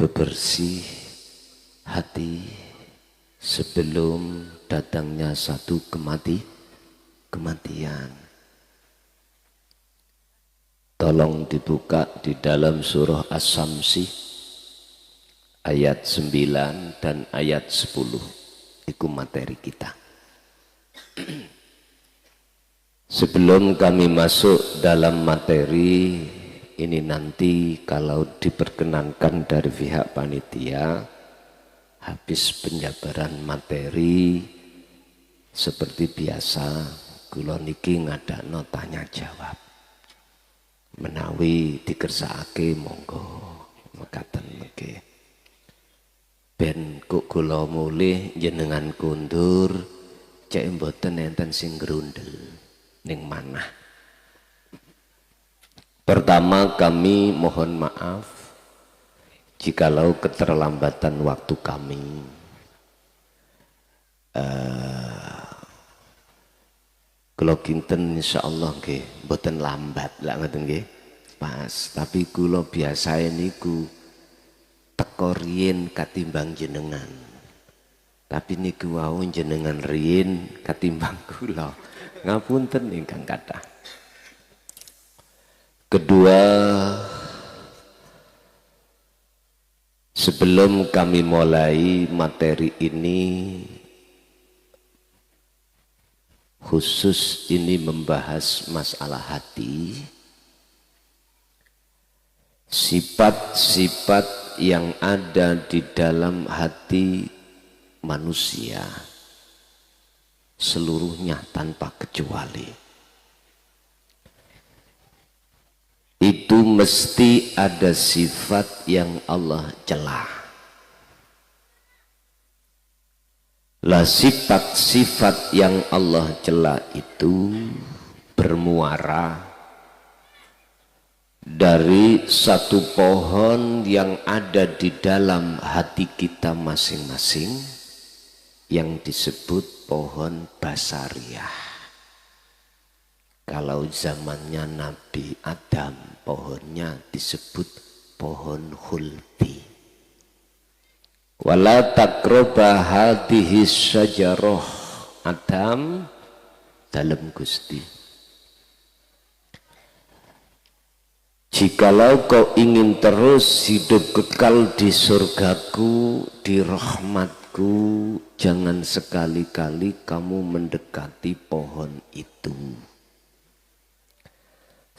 bebersih hati sebelum datangnya satu kematian. Tolong dibuka di dalam surah As-Samsi ayat 9 dan ayat 10. Itu materi kita. Sebelum kami masuk dalam materi ini, nanti kalau diperkenankan dari pihak panitia, habis penjabaran materi seperti biasa kula niki ngadakno tanya jawab. Menawi dikersakake monggo mekaten nggih. Ben kok kula mulih jenengan kundur cek mboten enten sing grundel ning manah. Pertama, kami mohon maaf jikalau keterlambatan waktu kami. Kalau kinten insyaallah nggih mboten lambat lah ngoten nggih. Pas, tapi kula biasa niku teko riyin katimbang jenengan. Tapi niku wau jenengan riyin katimbang kula. Ngapunten ingkang kathah. Kedua, sebelum kami mulai materi ini, khusus ini membahas masalah hati, sifat-sifat yang ada di dalam hati manusia seluruhnya tanpa kecuali. Itu mesti ada sifat yang Allah celah. Lah sifat-sifat yang Allah celah itu bermuara dari satu pohon yang ada di dalam hati kita masing-masing yang disebut pohon basariah. Kalau zamannya Nabi Adam, pohonnya disebut pohon khuldi. Wala taqraba hadhihi syajarah, Adam dalam Gusti. Jikalau kau ingin terus hidup kekal di surgaku, di rahmatku, jangan sekali-kali kamu mendekati pohon itu.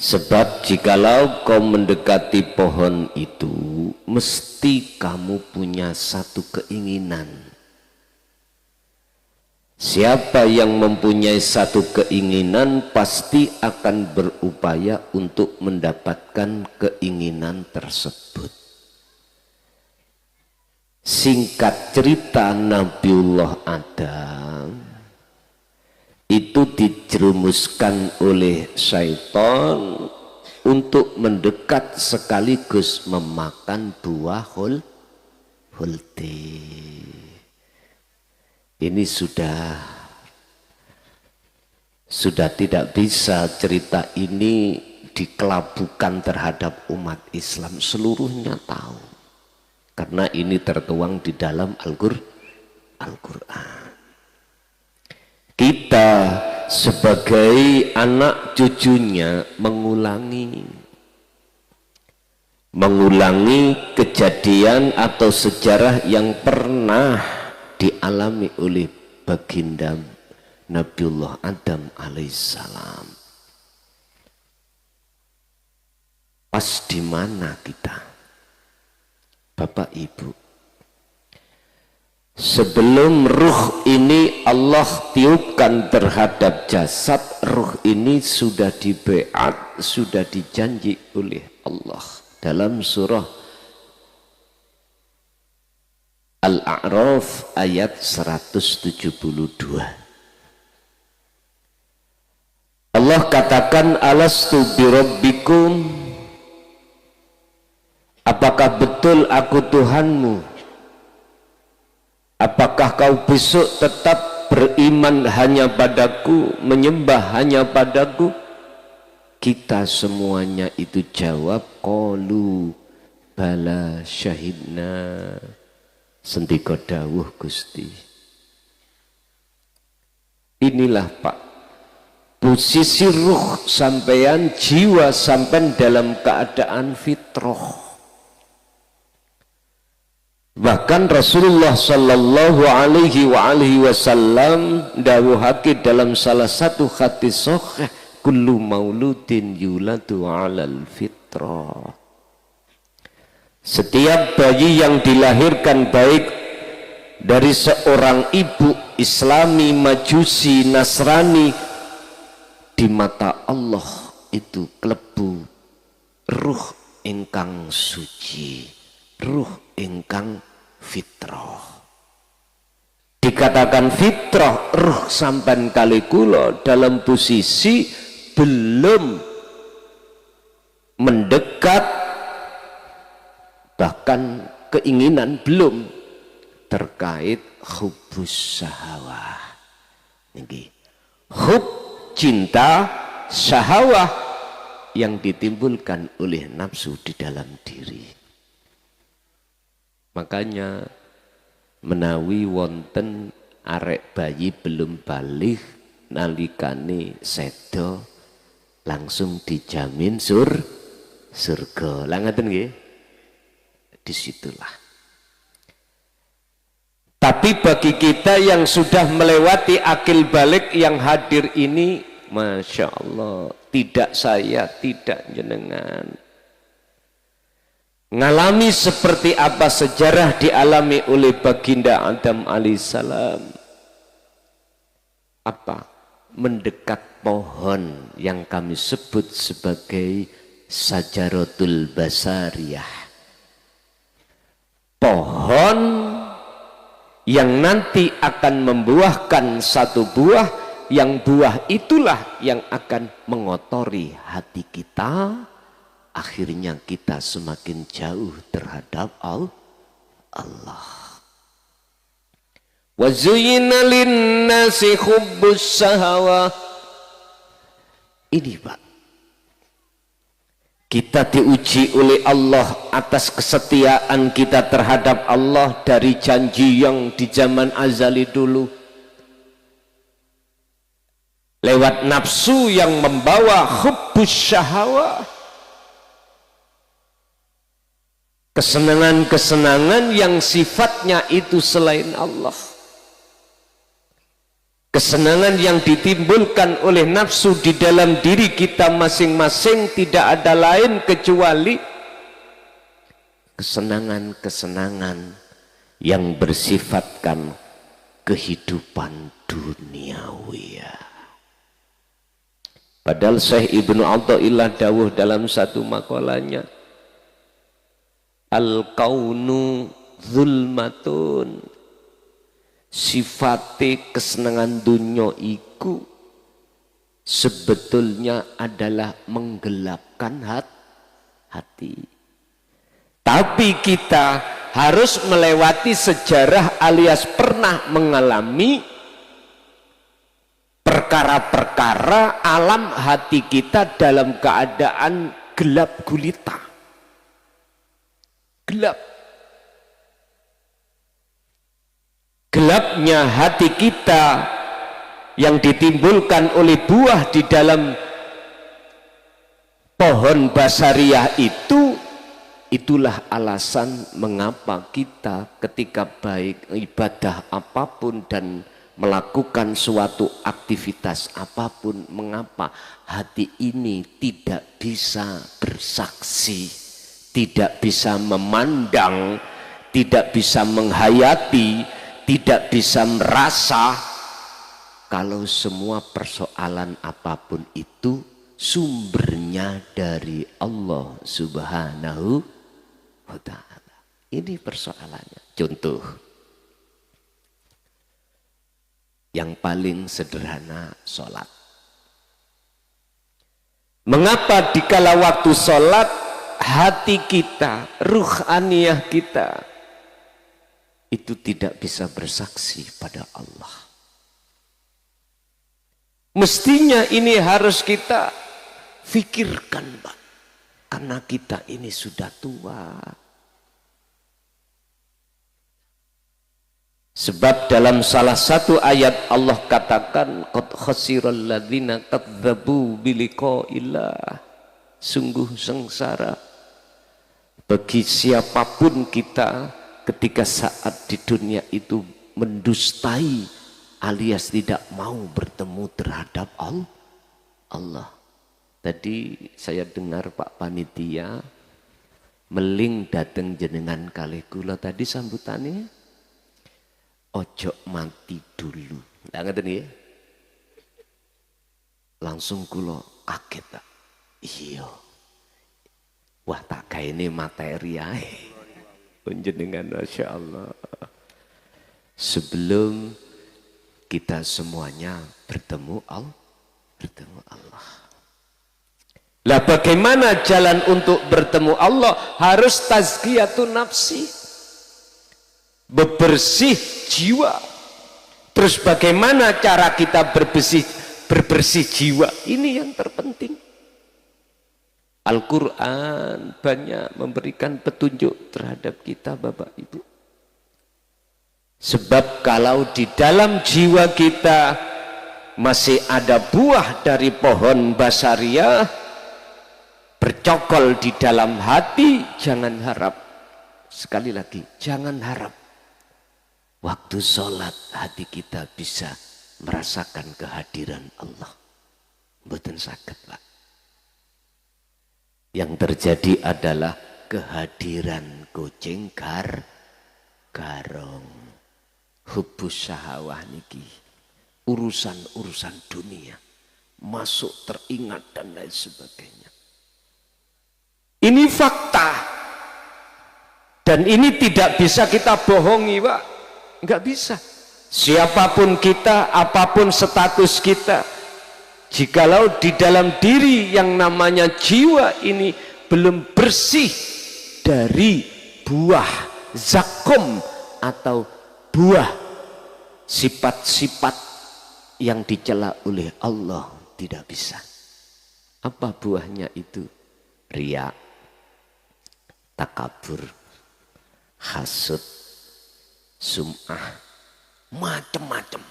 Sebab jikalau kau mendekati pohon itu, mesti kamu punya satu keinginan. Siapa yang mempunyai satu keinginan pasti akan berupaya untuk mendapatkan keinginan tersebut. Singkat cerita, Nabiullah Adam itu dijerumuskan oleh syaitan untuk mendekat sekaligus memakan buah khuldi. Ini sudah tidak bisa cerita ini dikelabukan terhadap umat Islam, seluruhnya tahu. Karena ini tertuang di dalam Al-Quran. Kita sebagai anak cucunya mengulangi kejadian atau sejarah yang pernah dialami oleh baginda Nabiullah Adam alaihissalam. Pas di mana kita, Bapak Ibu? Sebelum ruh ini Allah tiupkan terhadap jasad, ruh ini sudah dibeat, sudah dijanji oleh Allah dalam surah Al-A'raf ayat 172. Allah katakan, alastu birabbikum, apakah betul aku Tuhanmu? Apakah kau besok tetap beriman hanya padaku, menyembah hanya padaku? Kita semuanya itu jawab, qalu Bala syahidna sendika dawuh Gusti. Inilah Pak, posisi ruh sampean, jiwa sampean dalam keadaan fitrah. Bahkan Rasulullah sallallahu alaihi wasallam dawuhake dalam salah satu hadis sahih, kullu mauludin yuladu 'alal fitrah. Setiap bayi yang dilahirkan baik dari seorang ibu Islami, Majusi, Nasrani, di mata Allah itu klebu ruh ingkang suci, ruh ingkang fitrah. Dikatakan fitrah, ruh sampan kali kula dalam posisi belum mendekat, bahkan keinginan belum terkait hubus syahwah. Niki hub, cinta, syahwah yang ditimbulkan oleh nafsu di dalam diri. Makanya menawi wonten arek bayi belum balik nalikane sedo langsung dijamin surga. Lah ngaten nggih? Disitulah. Tapi bagi kita yang sudah melewati akil balik yang hadir ini, Masya Allah, tidak saya, tidak jenengan, ngalami seperti apa sejarah dialami oleh baginda Adam alaihissalam. Apa? Mendekat pohon yang kami sebut sebagai Sajaratul Basariyah. Pohon yang nanti akan membuahkan satu buah, yang buah itulah yang akan mengotori hati kita. Akhirnya kita semakin jauh terhadap Allah. Wa zuyyina lin-nasi hubbus syahawah. Ini Pak, kita diuji oleh Allah atas kesetiaan kita terhadap Allah dari janji yang di zaman azali dulu. Lewat nafsu yang membawa hubbus syahawah. Kesenangan-kesenangan yang sifatnya itu selain Allah. Kesenangan yang ditimbulkan oleh nafsu di dalam diri kita masing-masing tidak ada lain kecuali kesenangan-kesenangan yang bersifatkan kehidupan duniawi. Padahal Syekh Ibnu Athaillah dawuh dalam satu makalahnya, al-kaunu zulmatun, sifate kesenangan dunia iku sebetulnya adalah menggelapkan hati. Tapi kita harus melewati sejarah alias pernah mengalami perkara-perkara alam hati kita dalam keadaan gelap gulita. Gelap. Gelapnya hati kita yang ditimbulkan oleh buah di dalam pohon basariyah itu, itulah alasan mengapa kita ketika baik ibadah apapun dan melakukan suatu aktivitas apapun, mengapa hati ini tidak bisa bersaksi, tidak bisa memandang, tidak bisa menghayati, tidak bisa merasa kalau semua persoalan apapun itu sumbernya dari Allah Subhanahu wa ta'ala. Ini persoalannya. Contoh yang paling sederhana, sholat. Mengapa dikala waktu sholat hati kita, ruhaniyah kita itu tidak bisa bersaksi pada Allah? Mestinya ini harus kita fikirkan, Pak. Karena kita ini sudah tua. Sebab dalam salah satu ayat Allah katakan qad khasiral ladzina kadzdzabu biliqa'illah, sungguh sengsara bagi siapapun kita ketika saat di dunia itu mendustai alias tidak mau bertemu terhadap Allah. Tadi saya dengar Pak Panitia meling dateng jenengan kalih kula tadi sambutannya ojo mati dulu. Nggak ngerti nih? Langsung kula kaget tak. Iya. Wah tak kayak ini materi ae. Panjenengan Masya Allah. Sebelum kita semuanya bertemu Allah. Lah bagaimana jalan untuk bertemu Allah? Harus tazkiyatun nafsi, bebersih jiwa. Terus bagaimana cara kita berbersih jiwa? Ini yang terpenting. Al-Quran banyak memberikan petunjuk terhadap kita Bapak Ibu. Sebab kalau di dalam jiwa kita masih ada buah dari pohon basariah bercokol di dalam hati, jangan harap, sekali lagi, jangan harap waktu sholat hati kita bisa merasakan kehadiran Allah. Mboten saged, Pak. Yang terjadi adalah kehadiran kucing garong, hubus syahwah niki, urusan-urusan dunia, masuk teringat dan lain sebagainya. Ini fakta. Dan ini tidak bisa kita bohongi, Pak. Enggak bisa. Siapapun kita, apapun status kita, jikalau di dalam diri yang namanya jiwa ini belum bersih dari buah zakum atau buah sifat-sifat yang dicela oleh Allah, tidak bisa. Apa buahnya itu? Riya, takabur, hasud, sum'ah, macam-macam.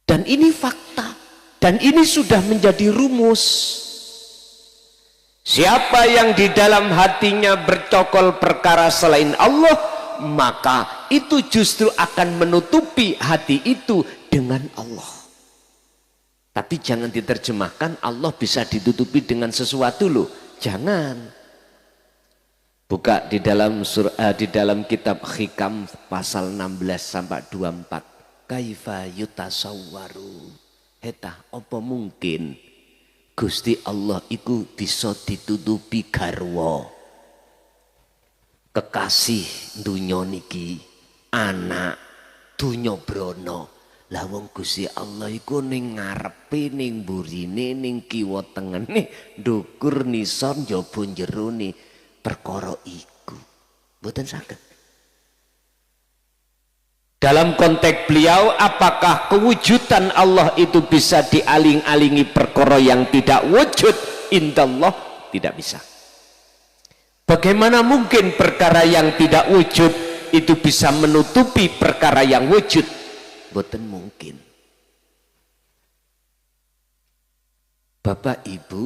Dan ini fakta, dan ini sudah menjadi rumus. Siapa yang di dalam hatinya bercokol perkara selain Allah, maka itu justru akan menutupi hati itu dengan Allah. Tapi jangan diterjemahkan Allah bisa ditutupi dengan sesuatu loh. Jangan. Buka di dalam di dalam kitab Hikam pasal 16 sampai 24. Kaifa yutasawwaru. Heta apa mungkin Gusti Allah itu bisa ditutupi garwa, kekasih dunya niki, anak dunya brana. Lah wong Gusti Allah iku ning ngarepe, ning mburine, ning kiwa tengene, ndukur nisor njaba jerone, perkara iku mboten saged. Dalam konteks beliau, apakah kewujudan Allah itu bisa dialing-alingi perkara yang tidak wujud indallah? Tidak bisa. Bagaimana mungkin perkara yang tidak wujud itu bisa menutupi perkara yang wujud? Boten mungkin. Bapak Ibu,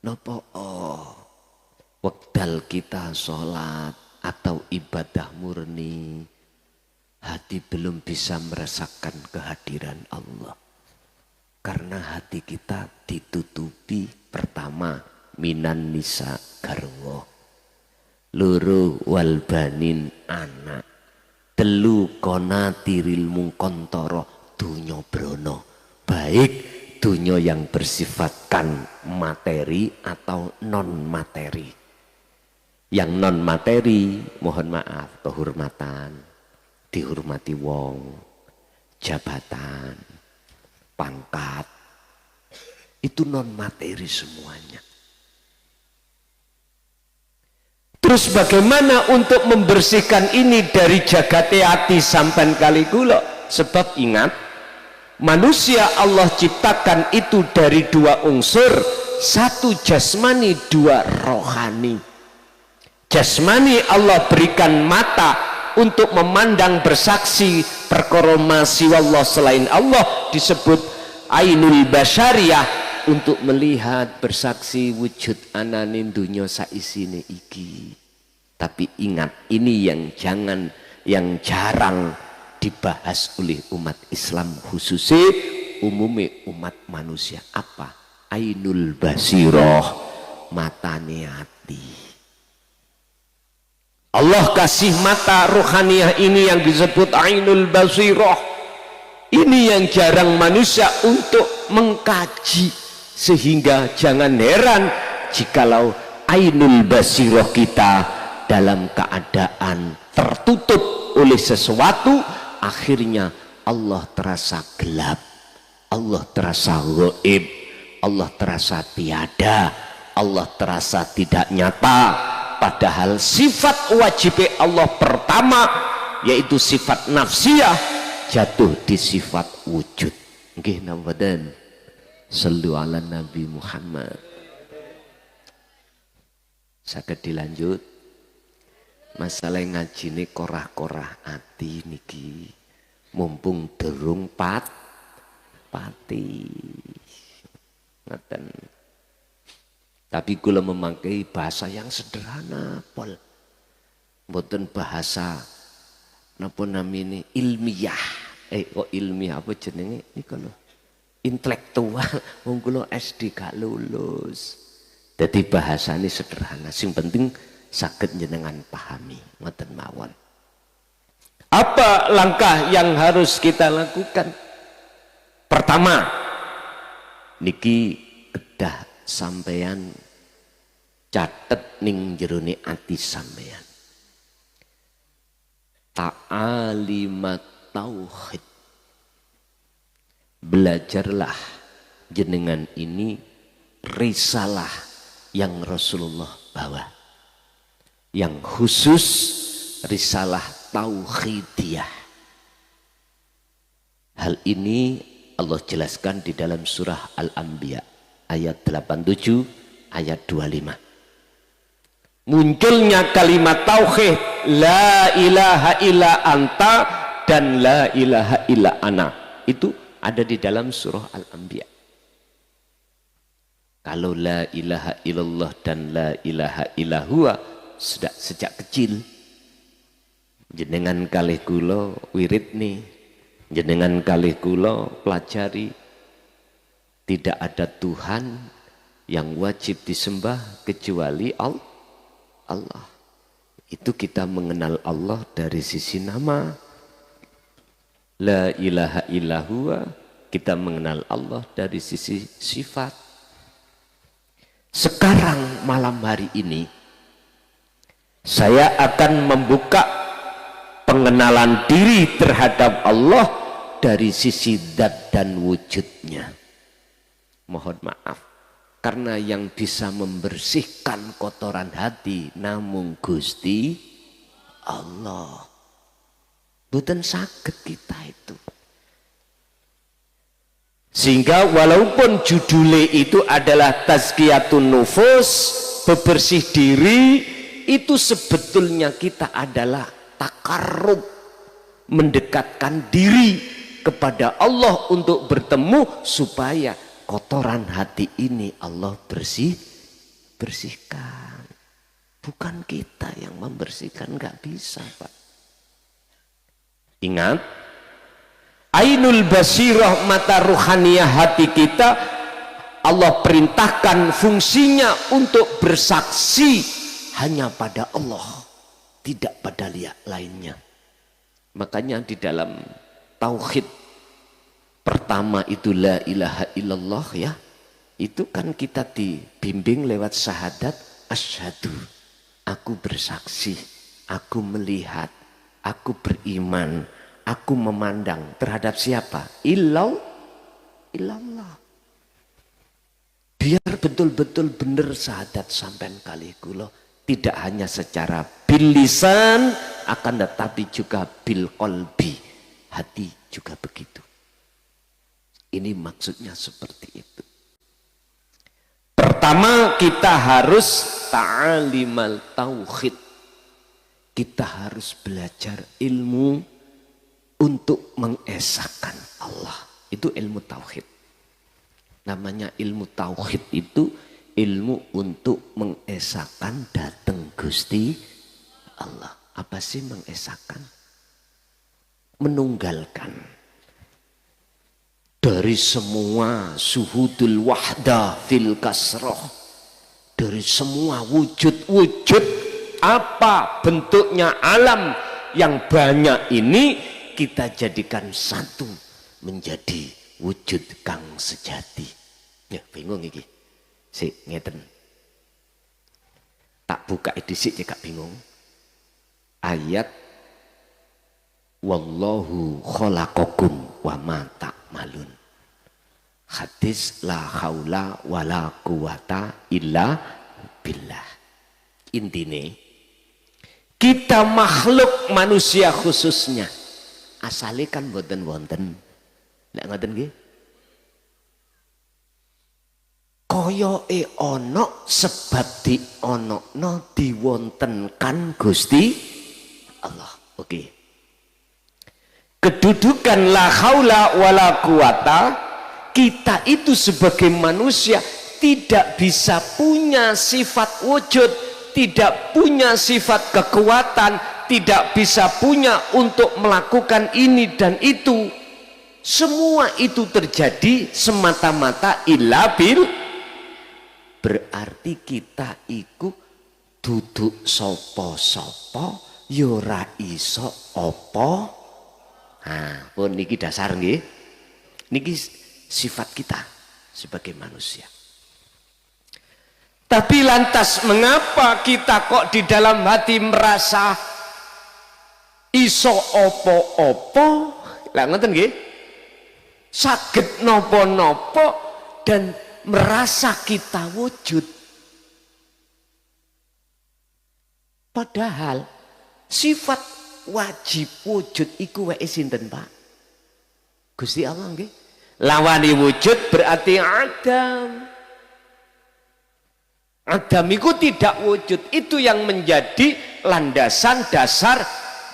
napa wekdal kita sholat atau ibadah murni, hati belum bisa merasakan kehadiran Allah. Karena hati kita ditutupi pertama minan nisa garwa, loro walbanin anak, telu konatiril mungkontoro dunya brana, baik dunya yang bersifatkan materi atau non materi. Yang non materi mohon maaf, kehormatan, dihormati wong, jabatan, pangkat, itu non materi semuanya. Terus bagaimana untuk membersihkan ini dari jagate ati sampan kali kula? Sebab ingat, manusia Allah ciptakan itu dari dua unsur, satu jasmani, dua rohani. Jasmani Allah berikan mata, untuk memandang bersaksi perkara siwallah selain Allah disebut ainul basyariyah, untuk melihat bersaksi wujud ananin dunya saisine iki. Tapi ingat, ini yang jarang dibahas oleh umat Islam, khususnya umumnya umat manusia. Apa? Ainul basiroh, matane hati. Allah kasih mata rohaniah ini yang disebut ainul basiroh. Ini yang jarang manusia untuk mengkaji, sehingga jangan heran jikalau ainul basiroh kita dalam keadaan tertutup oleh sesuatu, akhirnya Allah terasa gelap, Allah terasa gaib, Allah terasa tiada, Allah terasa tidak nyata. Padahal sifat wajib Allah pertama, yaitu sifat nafsiyah, jatuh di sifat wujud. Nggih namadan sallu ala Nabi Muhammad. Saged dilanjut. Masalah ngaji ini korah-korah ati niki, mumpung derung pati ngaten. Tapi kula memakai bahasa yang sederhana pol, mboten bahasa napa namine ilmiah. Kok ilmiah apa jenenge niku lho, intelektual. Wong kula SD gak lulus. Jadi bahasane sederhana, sing penting saged jenengan pahami, ngoten mawon. Apa langkah yang harus kita lakukan? Pertama, niki kedah sampeyan catet ning jerone ati sampeyan. Ta'alimat tauhid. Belajarlah jenengan ini risalah yang Rasulullah bawa, yang khusus risalah tauhidiyah. Hal ini Allah jelaskan di dalam surah Al-Anbiya ayat 87 ayat 25. Munculnya kalimat tauhid la ilaha illa anta dan la ilaha illa ana, itu ada di dalam surah Al-Anbiya. Kalau la ilaha illallah dan la ilaha illa huwa sudah sejak kecil jenengan kalih kula wirid nih, jenengan kalih kula pelajari, tidak ada Tuhan yang wajib disembah kecuali Allah. Itu kita mengenal Allah dari sisi nama. La ilaha illa huwa, kita mengenal Allah dari sisi sifat. Sekarang malam hari ini saya akan membuka pengenalan diri terhadap Allah dari sisi zat dan wujudnya. Mohon maaf, karena yang bisa membersihkan kotoran hati namun Gusti Allah. Boten saged kita itu. Sehingga walaupun judulnya itu adalah tazkiyatun nufus, bebersih diri, itu sebetulnya kita adalah takarrub, mendekatkan diri kepada Allah untuk bertemu supaya kotoran hati ini Allah bersihkan. Bukan kita yang membersihkan, nggak bisa, Pak. Ingat, ainul basirah, mata ruhaniyah hati kita, Allah perintahkan fungsinya untuk bersaksi hanya pada Allah, tidak pada lainnya. Makanya di dalam tauhid pertama itu la ilaha illallah ya, itu kan kita dibimbing lewat syahadat asyhadu, aku bersaksi, aku melihat, aku beriman, aku memandang terhadap siapa? Illallah. Biar betul-betul benar syahadat sampean kali kula, tidak hanya secara bil lisan, akan tetapi juga bil qalbi, hati juga begitu. Ini maksudnya seperti itu. Pertama kita harus ta'alimal tauhid, kita harus belajar ilmu untuk mengesahkan Allah. Itu ilmu tauhid. Namanya ilmu tauhid itu ilmu untuk mengesahkan dateng Gusti Allah. Apa sih mengesahkan? Menunggalkan dari semua suhudul wahda fil kasroh, dari semua wujud-wujud apa bentuknya alam yang banyak ini, kita jadikan satu menjadi wujud kang sejati. Ya bingung iki. Sik ngeten. Tak buka edisi cek bingung. Ayat wallahu khalaqakum wa ma ta'malun. Hadis la haula wala quwata illa billah. Intine kita makhluk manusia khususnya asale kan boten wonten. Lek ngoten nggih. Koyoke ana sebab dionokno diwontenkan Gusti Allah. Oke. Kedudukan la haula wala quwata, kita itu sebagai manusia tidak bisa punya sifat wujud, tidak punya sifat kekuatan, tidak bisa punya untuk melakukan ini dan itu. Semua itu terjadi semata-mata illa bil. Berarti kita iku duduk sopo-sopo yora iso opo. Nah, pun niki dasar nggih. Niki sifat kita sebagai manusia. Tapi lantas mengapa kita kok di dalam hati merasa iso opo-opo? Lah ngoten nggih. Saged nopo-nopo dan merasa kita wujud. Padahal sifat wajib wujud iku wae sinten, Pak? Gusti Allah nggih. Lawani wujud berarti Adam. Adam itu tidak wujud. Itu yang menjadi landasan dasar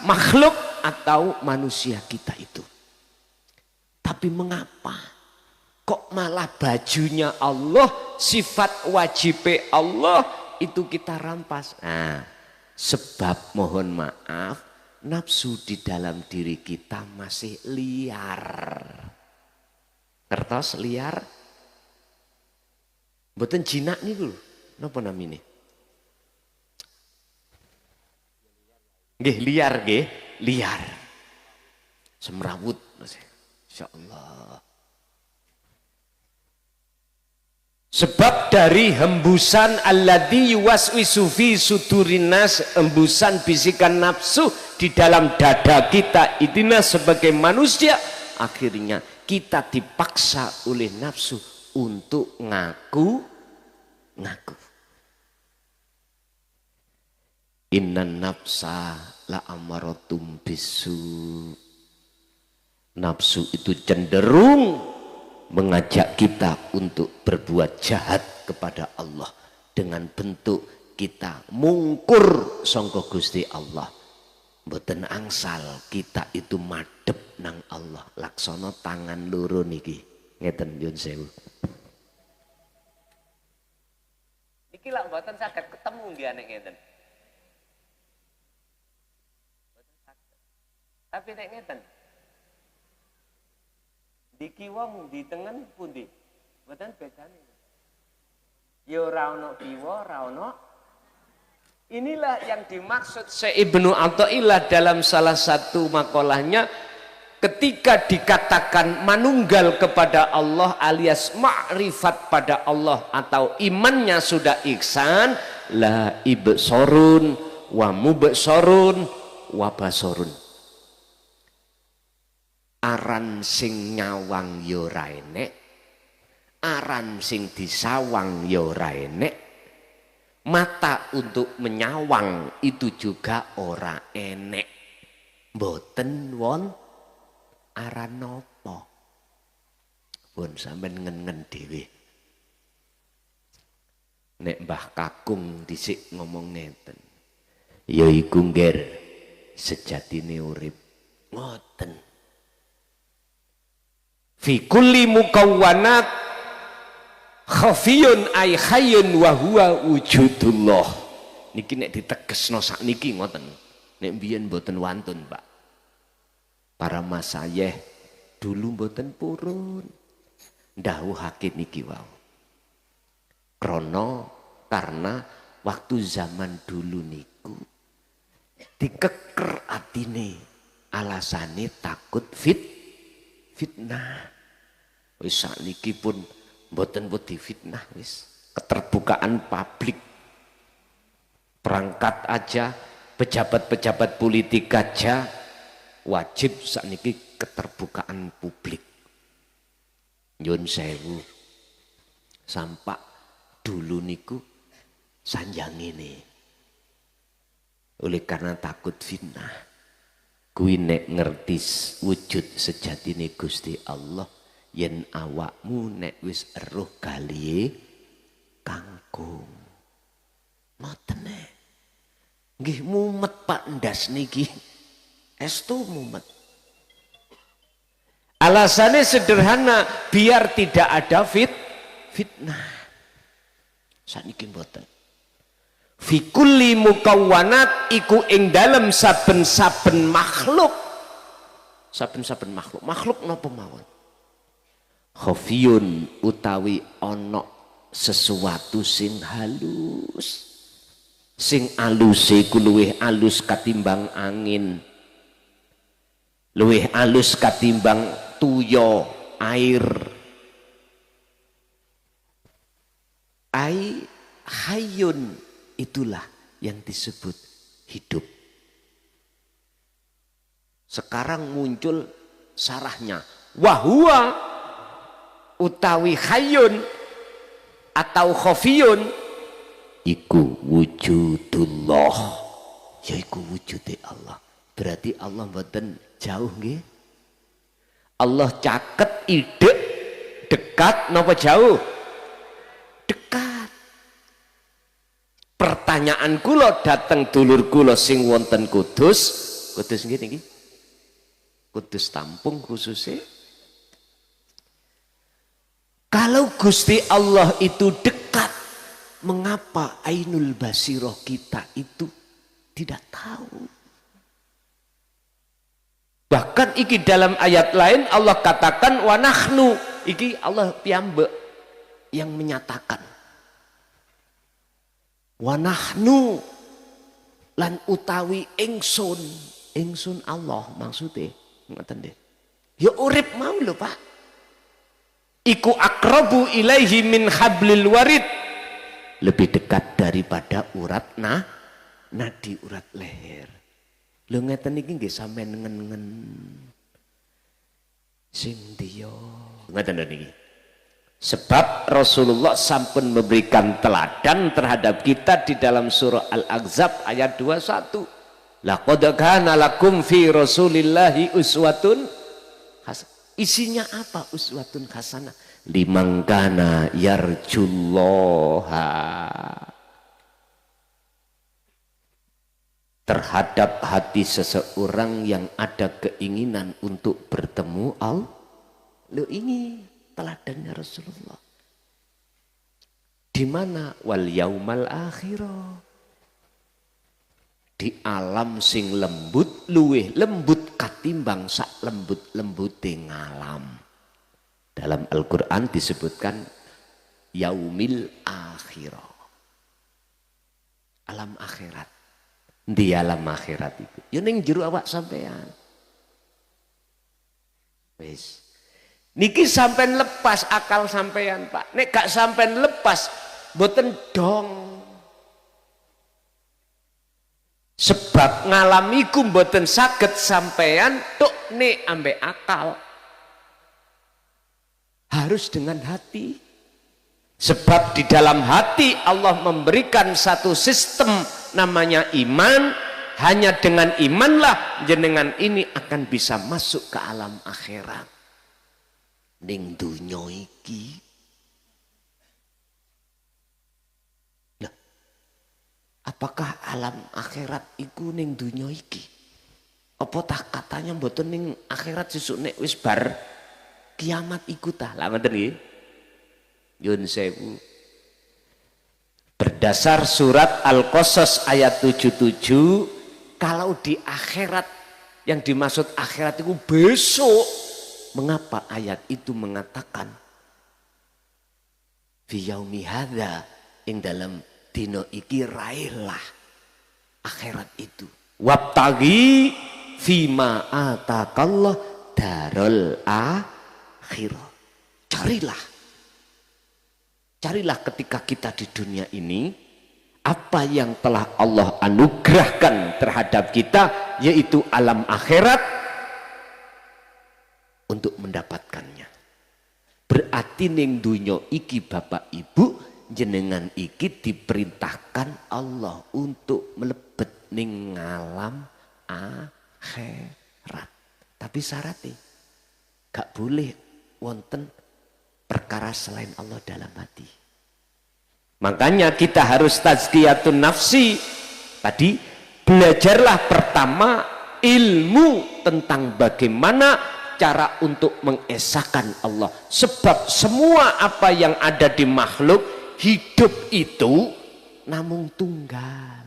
makhluk atau manusia kita itu. Tapi mengapa kok malah bajunya Allah, sifat wajib Allah itu kita rampas? Nah, sebab mohon maaf, nafsu di dalam diri kita masih liar. Kertas liar? Mboten jinak niku lho. Napa namine? Nggih liar nggih, liar. Semrawut masih. Insyaallah. Sebab dari hembusan alladzi yuwaswisu fi sudurinas, hembusan bisikan nafsu di dalam dada kita itina sebagai manusia, akhirnya kita dipaksa oleh nafsu untuk ngaku. Innan nafsa la amaratum bisu. Nafsu itu cenderung mengajak kita untuk berbuat jahat kepada Allah dengan bentuk kita mungkur sangka Gusti Allah. Mboten angsal kita itu madhep nang Allah. Laksana tangan loro niki. Ngeten nyun sewu. Iki lak mboten saged ketemu nggih nek ngeten. Mboten saged. Tapi nek ngeten di kiwa mung di tengen pundi? Mboten bedane. Ya ora ana kiwa, ora ana. Inilah yang dimaksud Syekh Ibnu Athaillah dalam salah satu makalahnya ketika dikatakan manunggal kepada Allah alias ma'rifat pada Allah atau imannya sudah ihsan, la ibsorun wa mubsorun wa basorun. Aran sing nyawang ya ora enek, aran sing disawang ya ora enek, mata untuk menyawang itu juga ora enek. Mboten won aran napa? Pun sampean ngen-ngen dhewe. Nek Mbah Kakung dhisik ngomong ngeten. yaiku ngger sejatine urip ngoten. Fi kulli mukawwanat khafiyun ay hayyun wa huwa wujudullah. Niki nek ditegesno sakniki ngoten. Nek mbiyen mboten wantun, Pak. Para masayih dulu mboten purun ndhawuhake niki wau. Karena waktu zaman dulu niku dikeker atine, alasane takut fitnah. Wis sakniki pun mboten wedi fitnah wis. Keterbukaan publik. Perangkat aja, pejabat-pejabat politik aja wajib sakniki keterbukaan publik. Nyun sewu. Sampak dulu niku sanjang ini. Oleh karena takut fitnah, kuwi nek ngerti wujud sejatine Gusti Allah, yen awakmu nek wis eruh galihe kangkung. Ngoten nek. Nggih mumet Pak ndas niki. Estu mumet. Alasannya sederhana, biar tidak ada fitnah. Saniki mboten. Fi kulli mukawwanat iku ing dalem saben-saben makhluk. Saben-saben makhluk napa mawon? Khafiyun utawi ana sesuatu sing halus. Sing aluse iku luwih alus katimbang angin. Luwih alus katimbang tuyo air. Ai hayyun, itulah yang disebut hidup. Sekarang muncul sarahnya wahwa utawi hayyun atau khafiyun iku wujudullah, yaiku wujude Allah. Berarti Allah mboten jauh nggih. Allah caket ide dekat napa jauh? Dekat. Pertanyaan kula dateng dulur kula sing wonten Kudus nggih niki. Kudus Tampung khususnya. Kalau Gusti Allah itu dekat, mengapa ainul basiroh kita itu tidak tahu? Bahkan iki dalam ayat lain Allah katakan wa nahnu, iki Allah piyambak yang menyatakan. Wa nahnu lan utawi ingsun Allah maksudnya ngoten nggih. Ya urip mau lho Pak. Iku akrabu ilaihi min hablil warid, lebih dekat daripada urat nadi urat leher. Lho ngeten iki nggih sampean ngen-ngen sing dia ngeten niki. Sebab Rasulullah sampun memberikan teladan terhadap kita di dalam surah Al-Ahzab ayat 21. Laqad kana lakum fi Rasulillahi uswatun hasanah. Isinya apa uswatun hasanah? Liman kana yarjullaha. Terhadap hati seseorang yang ada keinginan untuk bertemu Allah. Loh ini teladannya Rasulullah. Di mana? Wal yaumal akhirah. Di alam sing lembut, luweh lembut katimbang sak lembut-lembute ngalam. Dalam Al-Quran disebutkan yaumil akhirah. Alam akhirat. Di alam akhirat itu. Ya ning jero awak sampean. Wis. Niki sampean lepas akal sampean, Pak. Nek gak sampean lepas mboten dong. Sebab ngalamiku mboten saged sampean tok nek ambek akal. Harus dengan hati. Sebab di dalam hati Allah memberikan satu sistem namanya iman. Hanya dengan imanlah jenengan ini akan bisa masuk ke alam akhirat. Ning dunya iki. Nah, Apakah alam akhirat iku ning dunya iki? Apa tah katanya mboten ning akhirat sesuk nek wis bar kiamat iku tah. Lah ngoten nggih. Yun sewu. Berdasar surat Al-Qasas ayat 77, kalau di akhirat yang dimaksud akhirat itu besok, mengapa ayat itu mengatakan fi yaumi hadza, ing dalam dino iki raihlah akhirat itu. Wabtaghi fima atakallah darul akhirah. Carilah ketika kita di dunia ini apa yang telah Allah anugerahkan terhadap kita, yaitu alam akhirat, untuk mendapatkannya. Berarti ning dunya iki Bapak Ibu jenengan iki diperintahkan Allah untuk melebet ning alam akhirat. Tapi syaratnya gak boleh wonten perkara selain Allah dalam hati. Makanya kita harus tazkiyatun nafsi. Tadi belajarlah pertama ilmu tentang bagaimana cara untuk mengesahkan Allah. Sebab semua apa yang ada di makhluk hidup itu namung tunggal.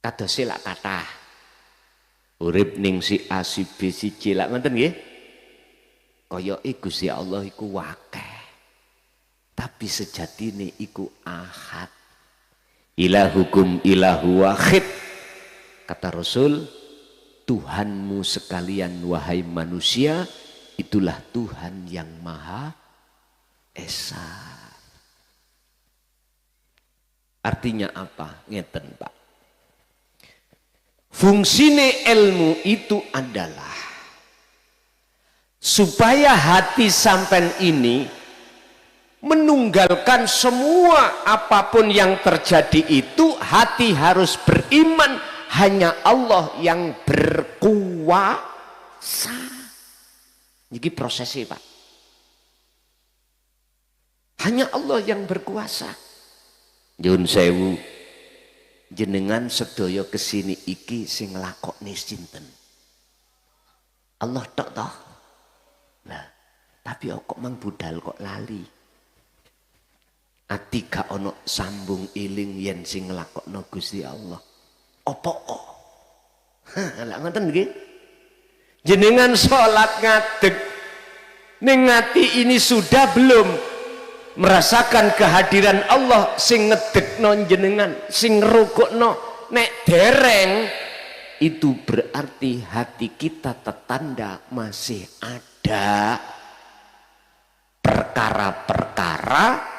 Kados lak kathah urip ning si A si B si C lak ngoten nggih. Koyoke Gusti Allah iku wakeh. Tapi sejatine iku ahad. Ilahukum ilahu wahid. Kata Rasul, Tuhanmu sekalian wahai manusia, itulah Tuhan yang Maha Esa. Artinya apa? Ngeten Pak. Fungsine ilmu itu adalah supaya hati sampean ini menunggalkan semua apapun yang terjadi itu, hati harus beriman hanya Allah yang berkuasa. Ini prosesnya Pak. Hanya Allah yang berkuasa. Nyun sewu, jenengan sedaya kesini iki sing nglakokne sinten? Allah tok toh. Nah, tapi kok mang budal kok lali. Ati gak ono sambung iling yen sing nglakokno Gusti Allah. Apa kok? Lah ngoten nggih. Jenengan salat ngadeg ning ati ini sudah belum merasakan kehadiran Allah sing ngedekno jenengan, sing ngrukukno. Nek dereng, itu berarti hati kita tertanda masih ada perkara-perkara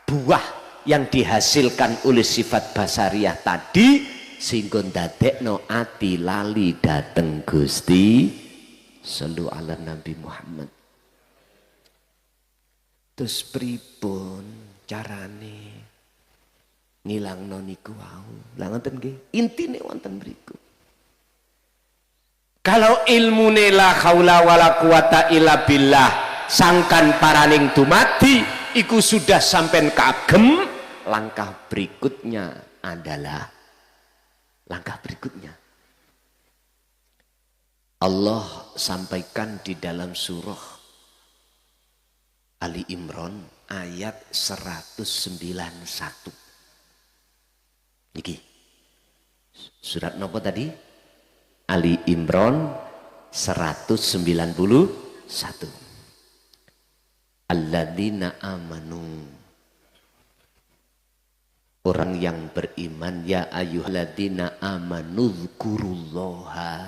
buah yang dihasilkan oleh sifat basariah tadi, sehingga ndadekno ati lali dateng Gusti. Shallu ala Nabi Muhammad. Terus pripun carane ngilangno niku wau? Lah ngoten nggih, intine wonten mriku. Kalau ilmune la haula wala quwata illa billah sangkan paraning dumadi iku sudah sampai kagem, langkah berikutnya adalah Allah sampaikan di dalam surah Ali Imran ayat 191. Niki surat nopo tadi? Ali Imran 191. Alladzina amanu, orang yang beriman, ya ayyuhalladzina amanu dzkurullaha,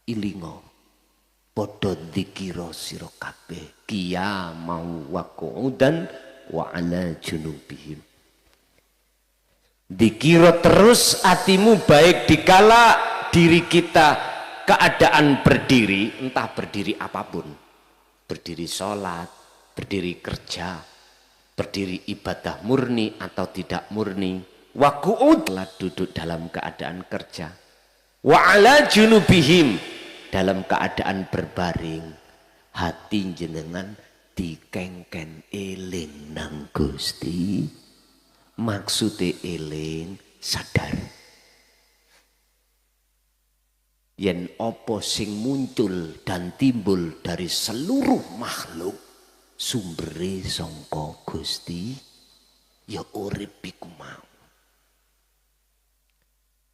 ilingo padha dzikira sira kabeh qiyamau wa qu'udan wa ala junubihim. Dzikira terus atimu baik dikala diri kita keadaan berdiri, entah berdiri apapun, berdiri sholat, berdiri kerja, berdiri ibadah murni atau tidak murni, wa qu'ud, duduk dalam keadaan kerja, wa ala junubihim, dalam keadaan berbaring, hati jenengan dikengken eling nang Gusti maksude eling sadar. Yen apa sing muncul dan timbul dari seluruh makhluk sumbere sangka Gusti ya urip iku mau.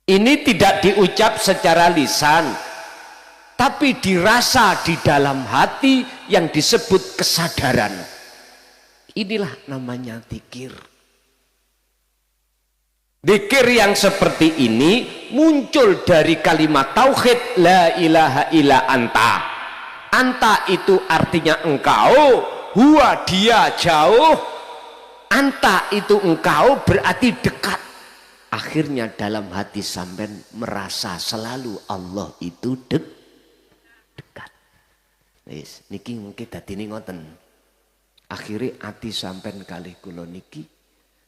Ini tidak diucap secara lisan, tapi dirasa di dalam hati yang disebut kesadaran. Inilah namanya zikir. Zikir yang seperti ini muncul dari kalimat tauhid la ilaha illa anta. Anta itu artinya engkau, huwa dia jauh, anta itu engkau berarti dekat. Akhirnya dalam hati sampean merasa selalu Allah itu dekat. Wis niki mungkin dadine ngoten. Akhirnya hati sampean kalih kula niki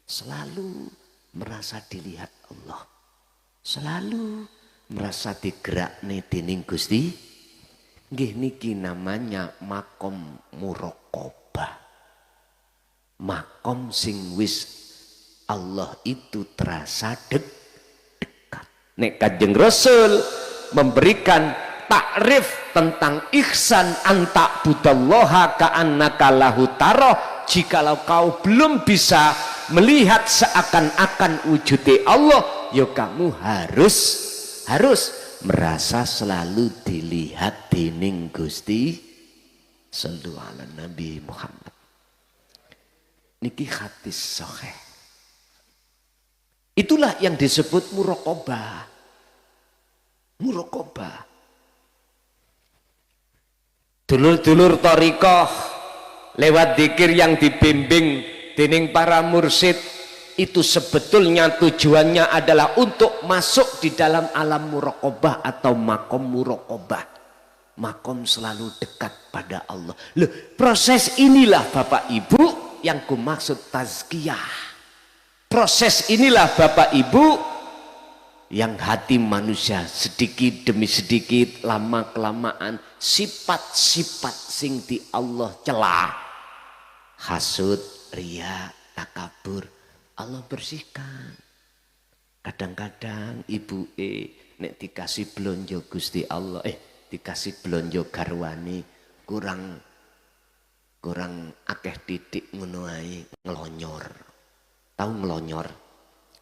selalu merasa dilihat Allah, selalu merasa digerakne dening Gusti. Nggih niki namanya makom muraqabah. Makom sing wis Allah itu terasa dekat. Nek Kanjeng Rasul memberikan takrif tentang ihsan anta budallaha ka'annaka lahu tara. Jikalau kau belum bisa melihat seakan-akan wujudnya Allah, ya kamu harus merasa selalu dilihat dening Gusti sallallahu alaihi Nabi Muhammad. Niki hadis sahih. Itulah yang disebut muraqabah. Muraqabah. Dulur-dulur thariqah lewat zikir yang dibimbing dening para mursyid itu sebetulnya tujuannya adalah untuk masuk di dalam alam muraqabah atau makom muraqabah. Makom selalu dekat pada Allah. Loh, proses inilah Bapak Ibu yang kumaksud tazkiyah. Proses inilah Bapak Ibu yang hati manusia sedikit demi sedikit lama kelamaan sifat-sifat sing di Allah celah, hasud, riya, takabur, Allah bersihkan. Kadang-kadang ibu nek dikasih blonjo Gusti Allah, dikasih blonjo garwani kurang akeh titik ngono ae nglonyor. Tahu ngelonyor?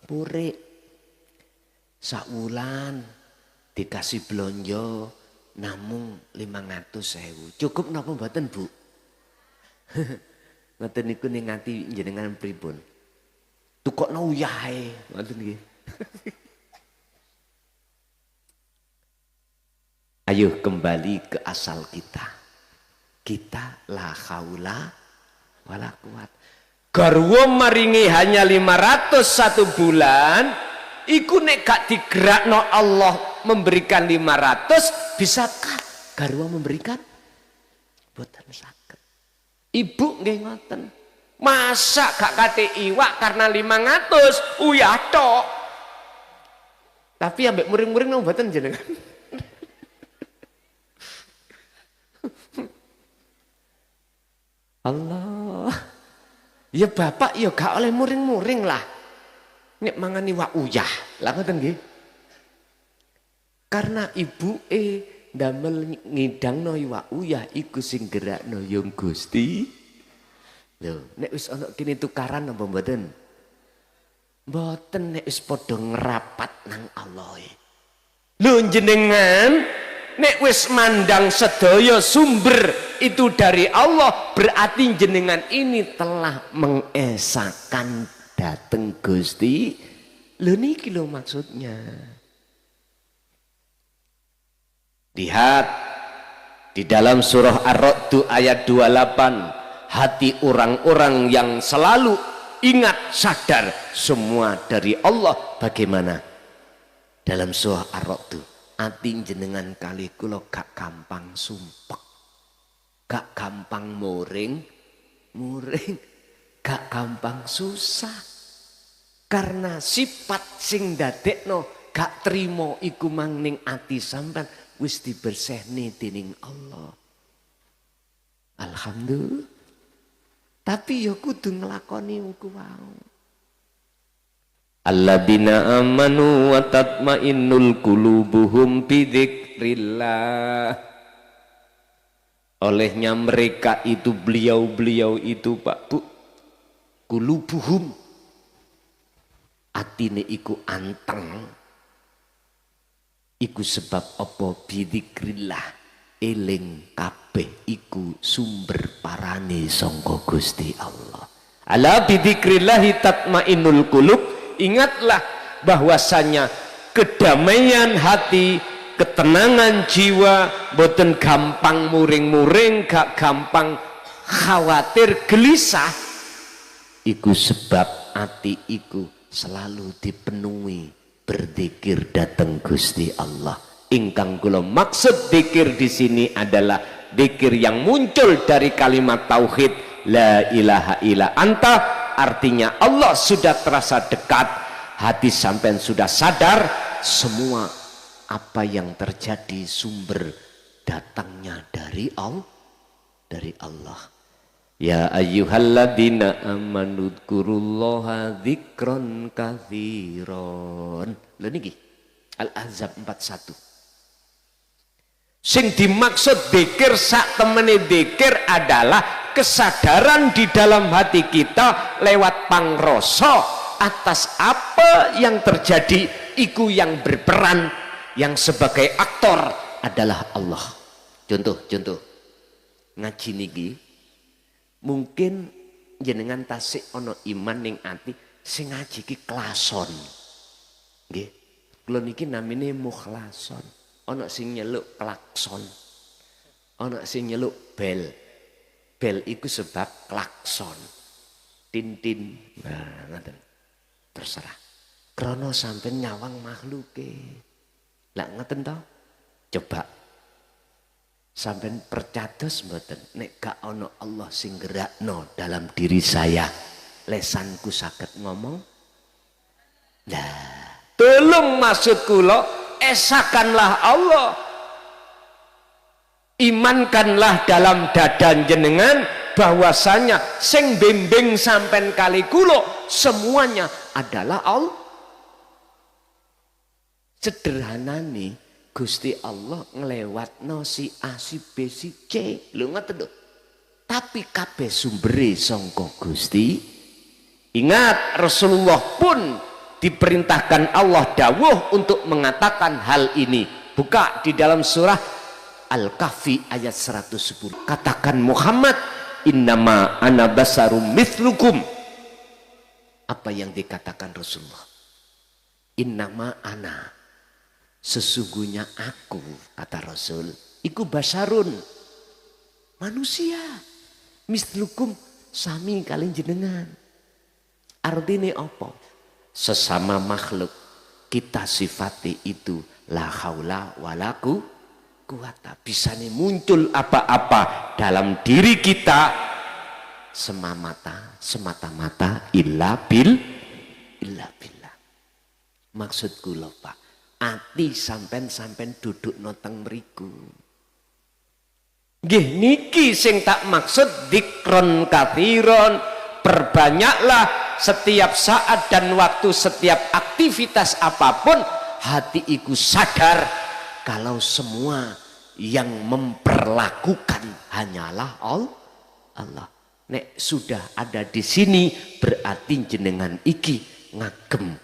Purik. Sakwulan dikasih blonjo namung 500.000. Cukup napa mboten, Bu? Ngoten niku ning ati jenengan pripun? Tukokno uyahe, ngoten nggih. Ayo kembali ke asal kita. Kita la haula wala quwata. Garwa maringi hanya 500 satu bulan, iku nek gak digerakno Allah memberikan 500, bisakah garwa memberikan? Boten saged. Ibu nggih ngoten. Masa gak kate iwak karena 500 uyah tok. Tapi ambek muring-muring nang mboten jenengan. Allah. Ya bapak ya gak oleh muring-muring lah. Nek mangan iwak uyah. Lah ngoten nggih. Karena ibu ndamel ngidangno iwak uyah iku sing gerakno ya Gusti. Lho, nek wis ana kene tukaran apa mboten? Mboten nek wis padha ngerapat nang Allah. Lho jenengan nek wis mandang sedaya sumber itu dari Allah, berarti jenengan ini telah mengesahkan dateng Gusti. Lho niki lho maksudnya. Lihat di dalam surah Ar-Ra'd ayat 28, hati orang-orang yang selalu ingat sadar semua dari Allah. Bagaimana? Dalam surah Ar-Ra'd, ati jenengan kali kula gak gampang sumpek. Gak gampang muring, gak gampang susah. Karena sifat sing dadekno gak trimo iku mang ning ati sampean wis dibersihne dening Allah. Alhamdulillah. Tapi ya kudu nglakoni iku wae. alladzina amanu wa tatmainnul qulubuhum bidzikrillah. Olehnya mereka itu, beliau-beliau itu Pak Bu, qulubuhum atine iku anteng, iku sebab apa? Bidzikrillah, eling kabeh iku sumber parane sangka Gusti Allah. Ala bidzikrillahi tatmainnul qulub. Ingatlah bahwasanya kedamaian hati, ketenangan jiwa, boten gampang muring-muring, gak gampang khawatir gelisah, iku sebab hati iku selalu dipenuhi berzikir datang Gusti Allah. Ingkang kula maksud zikir di sini adalah zikir yang muncul dari kalimat tauhid la ilaha illa anta. Artinya Allah sudah terasa dekat, hati sampean sudah sadar semua apa yang terjadi sumber datangnya dari Allah. Ya ayyuhalladzina amanu dzkurullaha dzikron katsiron. Lha niki Al-Ahzab 41. Sing dimaksud dzikir sak temene dzikir adalah kesadaran di dalam hati kita lewat pangrasa atas apa yang terjadi, iku yang berperan, yang sebagai aktor adalah Allah. Contoh ngaji niki mungkin jenengan tasik ono iman ning ati sing ngaji ki klason nggih. Kula niki namine mukhlason. Ono sing nyeluk klakson, ono sing nyeluk bel. Bel iku sebab klakson, tintin. Nah, ngoten. Terserah. Krono sampean nyawang makhluke. Lah ngoten to? Coba sampean percados mboten nek gak ono Allah sing gerakno dalam diri saya, lesanku saged ngomong. Lah, tolong maksud kula esakanlah Allah. Imankanlah dalam dadan jenengan bahwasanya sing bimbing sampean kali kulo semuanya adalah Allah. Sederhana nih Gusti Allah ngelewatno si A si B si C lho ngoten lho. Tapi kabeh sumbere sangka Gusti. Ingat Rasulullah pun diperintahkan Allah dawuh untuk mengatakan hal ini. Buka di dalam surah Al-Kahfi ayat 110. Katakan Muhammad, innama ana basarum mithlukum. Apa yang dikatakan Rasulullah? Innama ana, sesungguhnya aku, kata Rasul, iku basarun, manusia, mithlukum, sami kalian jenengan. Artinya apa? Sesama makhluk kita sifati itu la haula walaku kuwata. Bisa nih muncul apa-apa dalam diri kita semata-mata illa billah. Maksud kula Pak, ati sampen duduk noteng mriku. Nggih niki sing tak maksud dzikron katsiron. Perbanyaklah setiap saat dan waktu, setiap aktivitas apapun, hati iku sadar kalau semua yang memperlakukan hanyalah Allah. Nek sudah ada di sini berarti jenengan iki ngagem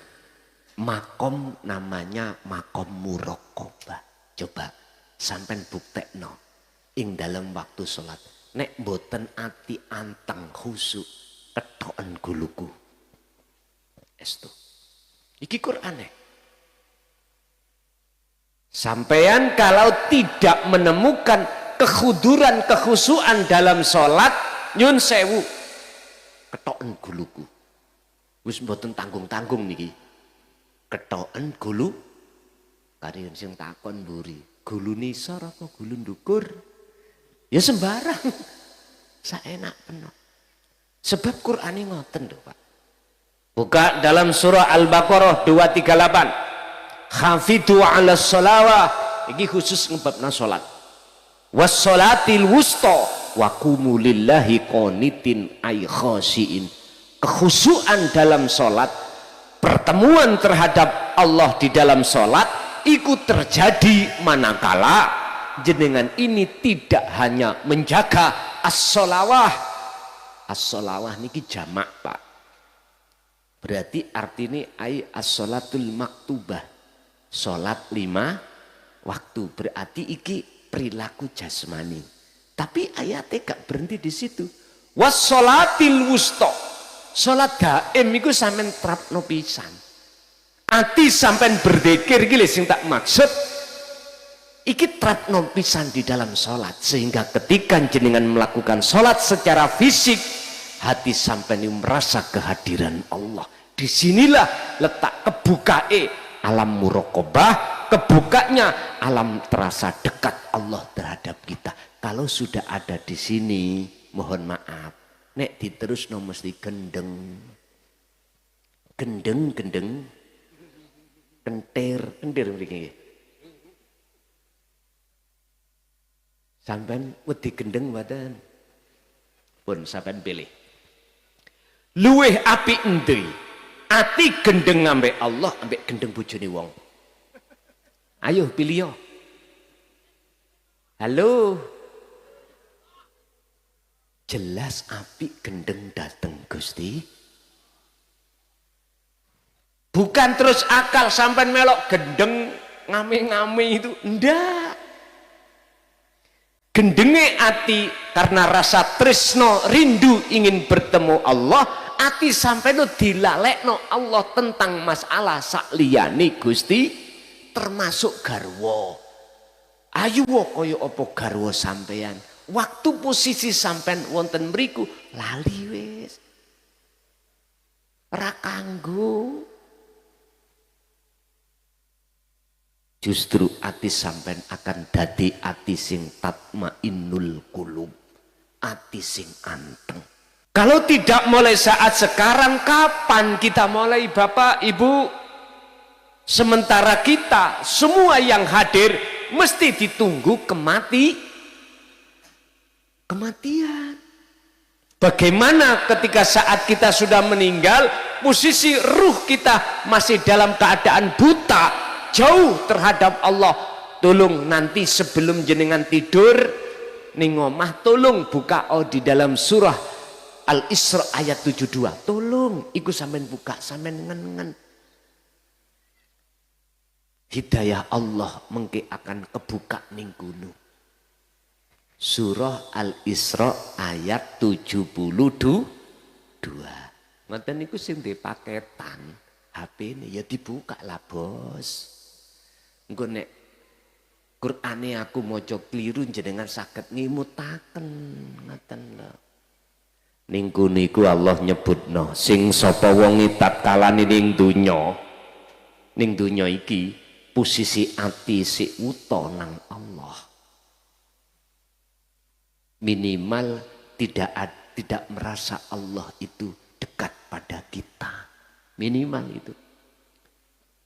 makom, namanya makom muraqabah. Coba sampean buktekno ing dalam waktu sholat. Nek boten ati anteng khusuk ketoken guluku. Estu. Iki Qur'ane. Sampean kalau tidak menemukan kekhuduran, kekhusuan dalam sholat, nyun sewu, ketoken guluku. Wis mboten tanggung-tanggung niki. Ketoken gulu, kariyen sing takon mburi, gulu nisor apa gulu ndukur? Ya sembarang. Saenak penuh. Sebab Qur'an ini ngoten lho Pak. Buka dalam surah Al-Baqarah 238. Khafidhu 'ala sholawah. Iki khusus ngebabna salat. Was sholatil wusta wa qumu lillahi qanitin ay khashiin. Kekhusyuan dalam salat pertemuan terhadap Allah di dalam sholat iku terjadi manakala jenengan ini tidak hanya menjaga as-sholawah. As-sholawah niki jamak Pak, berarti artinya ai as-sholatul maktubah, sholat 5 waktu, berarti iki perilaku jasmani. Tapi ayatnya gak berhenti di situ. Was-sholatil wusta, sholat gaim iku sampean trapno pisan. Ati sampean berzikir iki sing tak maksud. Iki trapno pisan di dalam sholat, sehingga ketika jenengan melakukan sholat secara fisik, hati sampean merasa kehadiran Allah. Disinilah letak kebukae alam muraqabah, kebukanya alam terasa dekat Allah terhadap kita. Kalau sudah ada di sini, mohon maaf, nek diterus no mesti gendeng, gendeng, kentir begini. Sampean wedi gendeng mboten? Pun sampean pilih. Luweh apik endi? Ati gendeng ambek Allah ambek gendeng bojone wong. Ayo pilih yo. Halo. Jelas apik gendeng dateng Gusti. Bukan terus akal sampean melok gendeng ngame-ngame itu. Ndak. Gendenge ati karena rasa tresno rindu ingin bertemu Allah, ati sampai lo dilalekno Allah tentang masalah sakliyane Gusti, termasuk garwa. Ayu kaya apa garwa sampean, waktu posisi sampean wonten mriku lali wis, ra kanggo. Justru ati sampean akan dadi ati sing tatmainnul qulub, ati sing anteng. Kalau tidak mulai saat sekarang, kapan kita mulai Bapak Ibu? Sementara kita semua yang hadir mesti ditunggu kematian. Bagaimana ketika saat kita sudah meninggal, posisi ruh kita masih dalam keadaan buta, jauh terhadap Allah. Tolong nanti sebelum jenengan tidur ning omah, tolong buka di dalam surah Al-Isra ayat 72. Tolong iku sampean buka, sampean ngen-ngen. Hidayah Allah mengke akan kebuka ning gunung. Surah Al-Isra ayat 72. Ngoten niku sing di paketan HP ini ya dibuka lah bos. Engko nek Qur'ane aku maca kliru jenengan saged ngimutaken ngoten lho. Ning niku Allah nyebutno sing sapa wong tatkalane ning donya iki posisi ati sik wuta nang Allah. Minimal tidak merasa Allah itu dekat pada kita. Minimal itu.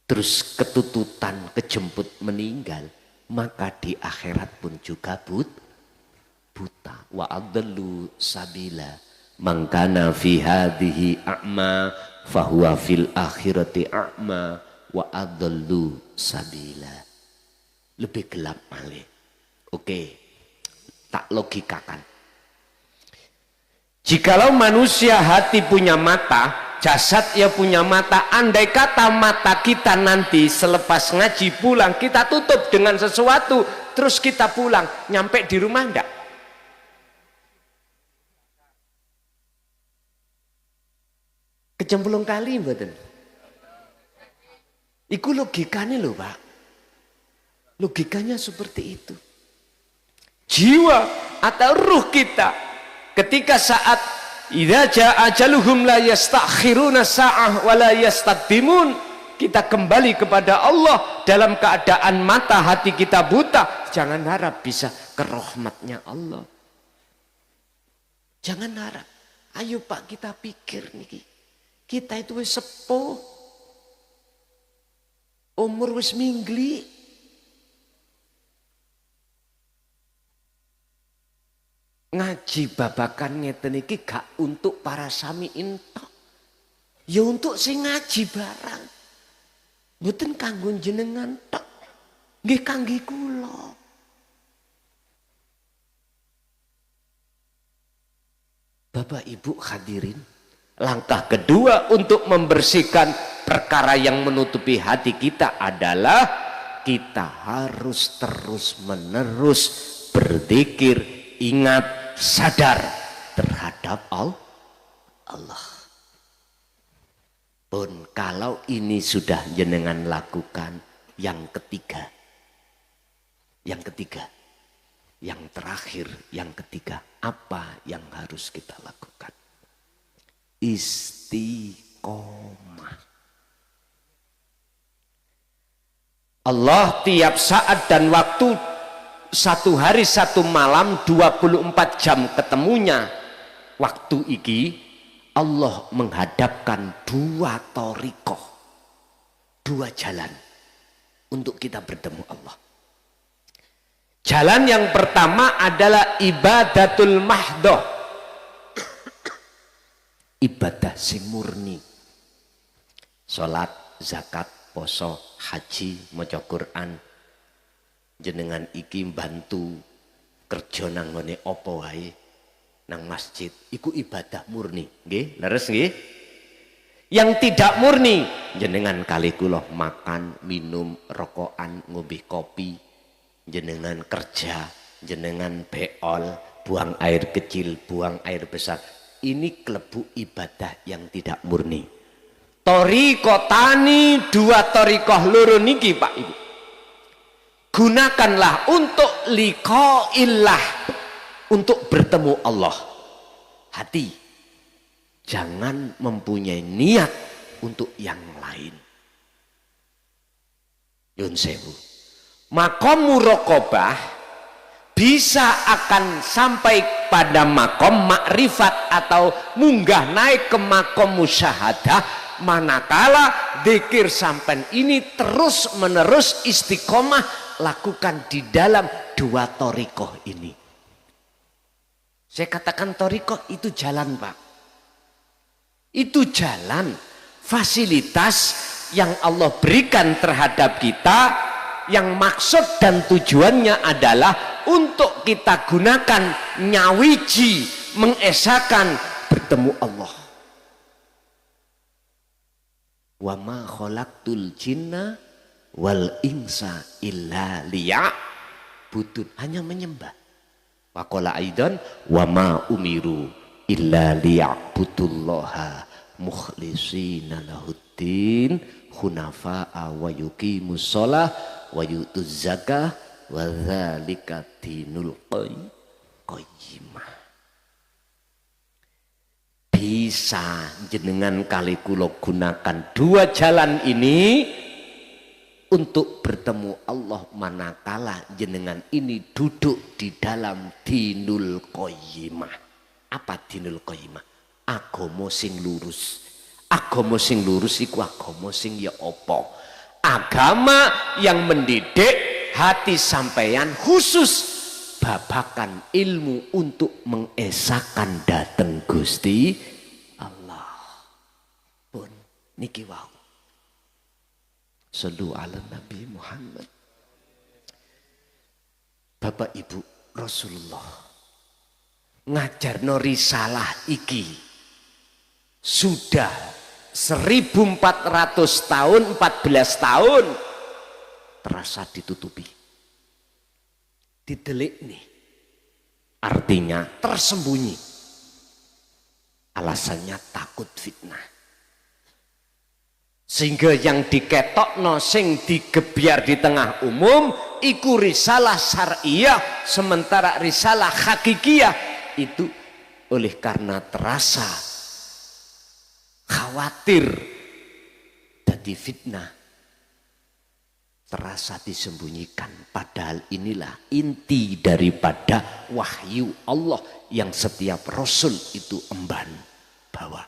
Terus ketututan, kejemput meninggal, maka di akhirat pun juga buta. Wa adallu sabila man kana fi hadhihi a'ma fahuwa fil akhirati a'ma wa adallu sabila. Lebih gelap malih. Oke, tak logikakan. Jikalau manusia hati punya mata, jasad ya punya mata, andai kata mata kita nanti selepas ngaji pulang kita tutup dengan sesuatu, terus kita pulang, nyampe di rumah enggak? Kecemplung kali mboten? Iku logikanya loh Pak. Logikanya seperti itu. Jiwa atau ruh kita ketika saat idza jaa ajaluhum la yastakhiruna sa'ah wa la yastaqdimun, kita kembali kepada Allah dalam keadaan mata hati kita buta, jangan harap bisa ke rahmatnya Allah. Jangan harap. Ayo Pak kita pikir niki. Kita itu wis sepuh. Umur wis minggli. Ngaji babakan ngeten iki gak untuk para samiin tok. Ya untuk sing ngaji barang. Mboten kanggo jenengan tok. Nggih kangge kula. Bapak Ibu hadirin, langkah kedua untuk membersihkan perkara yang menutupi hati kita adalah kita harus terus menerus berzikir, ingat, sadar terhadap Allah. Pun kalau ini sudah jenengan lakukan, yang ketiga, yang terakhir, yang ketiga, apa yang harus kita lakukan? Istiqomah. Allah tiap saat dan waktu, satu hari satu malam 24 jam ketemunya waktu iki, Allah menghadapkan dua thariqah, dua jalan untuk kita bertemu Allah. Jalan yang pertama adalah ibadatul mahdoh, ibadah sing murni, salat, zakat, poso, haji, maca Quran. Jenengan iki bantu kerja nang ngene apa wae nang masjid, iku ibadah murni, nggih, leres nggih? Yang tidak murni, jenengan kali kula makan, minum, rokokan, ngombe kopi, jenengan kerja, jenengan beol, buang air kecil, buang air besar. Ini klebu ibadah yang tidak murni. Thariqah tani, dua thariqah loro niki Pak Ibu, gunakanlah untuk liqa'illah, untuk bertemu Allah. Hati, jangan mempunyai niat untuk yang lain. Yun sewu, makom muraqabah bisa akan sampai pada makom makrifat atau munggah naik ke makom musyahadah manakala dzikir sampai ini terus menerus istiqomah lakukan di dalam dua thariqah ini. Saya katakan thariqah itu jalan Pak, itu jalan, fasilitas yang Allah berikan terhadap kita, yang maksud dan tujuannya adalah untuk kita gunakan nyawiji, mengesahkan bertemu Allah. Wa ma khalaqtul jinna wal insa illa liya'budun, hanya menyembah. Wa qala aidan wa ma umiru illa liya'budullaha mukhlishina lahuddin hunafa'a wa yuqimus shalah wa yutuz zakah wa dzalika dinul qayyimah. Bisa jenengan kali kula gunakan dua jalan ini untuk bertemu Allah manakala jenengan ini duduk di dalam dinul qayyimah. Apa dinul qayyimah? Agama sing lurus. Agama sing lurus iku agama sing ya apa? Agama yang mendidik hati sampeyan khusus babakan ilmu untuk mengesahkan dateng Gusti Allah. Pun niki wau. Sallu ala Nabi Muhammad. Bapak Ibu, Rasulullah ngajarno risalah iki sudah 1400 tahun, 14 tahun terasa ditutupi, didelik nih, artinya tersembunyi, alasannya takut fitnah. Sehingga yang diketokno sing digebyar di tengah umum iku risalah syariah, sementara risalah hakikiyah itu oleh karena terasa khawatir jadi fitnah, terasa disembunyikan. Padahal inilah inti daripada wahyu Allah yang setiap rasul itu emban bawa.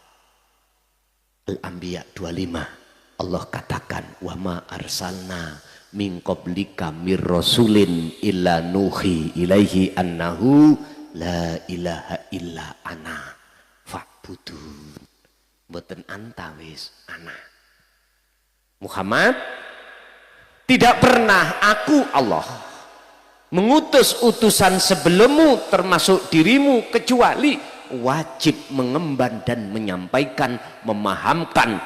Al-Anbiya 25 Allah katakan wa ma arsalna min qablika mir rasulin illa nuhi ilaihi annahu la ilaha illa ana fa'budun. mboten antawis anak. Muhammad, tidak pernah aku Allah mengutus utusan sebelummu termasuk dirimu kecuali wajib mengemban dan menyampaikan, memahamkan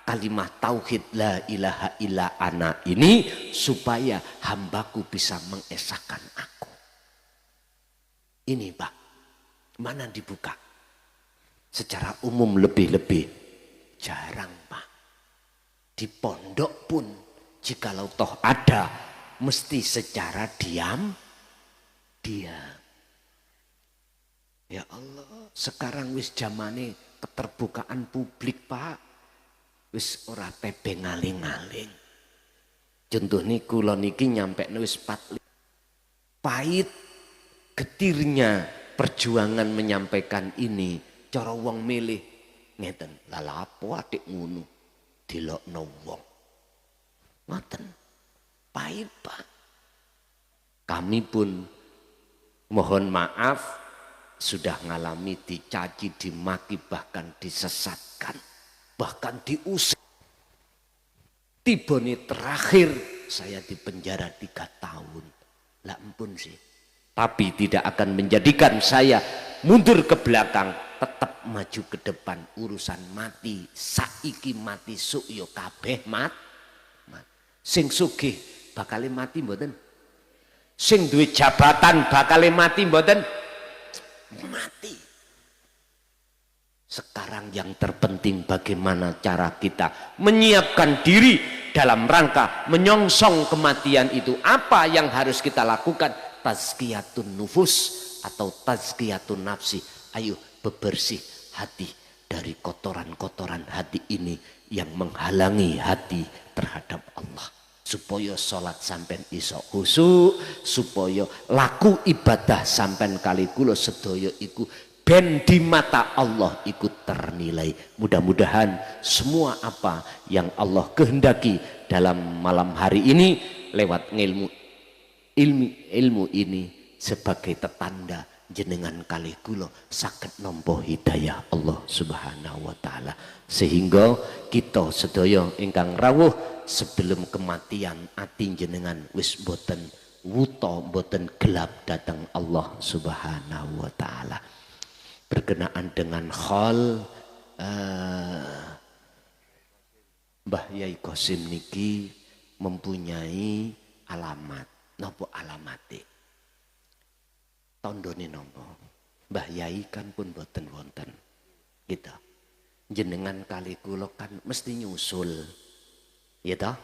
kalimat tauhid la ilaha illa ana ini supaya hambaku bisa mengesahkan aku. Ini Pak, mana dibuka? Secara umum lebih-lebih jarang Pak. Di pondok pun jikalau toh ada mesti secara diam. Ya Allah, sekarang wis zamane keterbukaan publik Pak. Wis ora tebeng ngaling-ngaling. Contoh niku kula niki nyampe wis 4 pahit getirnya perjuangan menyampaikan ini. Cara wong milih ngeten, lha lapo adik ngono dilokno wong. Ngoten. Pahit Pak. Kami pun mohon maaf sudah ngalami dicaci, dimaki, bahkan disesatkan, bahkan diusir. Tibone terakhir saya dipenjara 3 tahun. Lah ampun sih. Tapi tidak akan menjadikan saya mundur ke belakang, tetap maju ke depan. Urusan mati, saiki mati suk yo kabeh mat. Sing sugih bakal mati mboten? Sing duwe jabatan bakal mati mboten? Mati. Sekarang yang terpenting bagaimana cara kita menyiapkan diri dalam rangka menyongsong kematian itu. Apa yang harus kita lakukan? Tazkiyatun nufus atau tazkiyatun nafsi. Ayo bebersih hati dari kotoran-kotoran hati ini yang menghalangi hati terhadap Allah. Supaya sholat sampai iso khusyuk, supaya laku ibadah sampai kali kula sedaya iku ben di mata Allah ikut ternilai. Mudah-mudahan semua apa yang Allah kehendaki dalam malam hari ini lewat ilmu ini sebagai tetanda jenengan kali kula saged nampa hidayah Allah Subhanahu wa taala, sehingga kita sedaya ingkang rawuh sebelum kematian ati jenengan wis boten wuta, boten gelap datang Allah Subhanahu wa taala. Berkenaan dengan hal Mbah Yai Qasim niki mempunyai alamat. Napa alamate? Tandane napa? Mbah Yai kan pun boten wonten. Gitu. Jenengan kali kula kan mesti nyusul. Ya toh?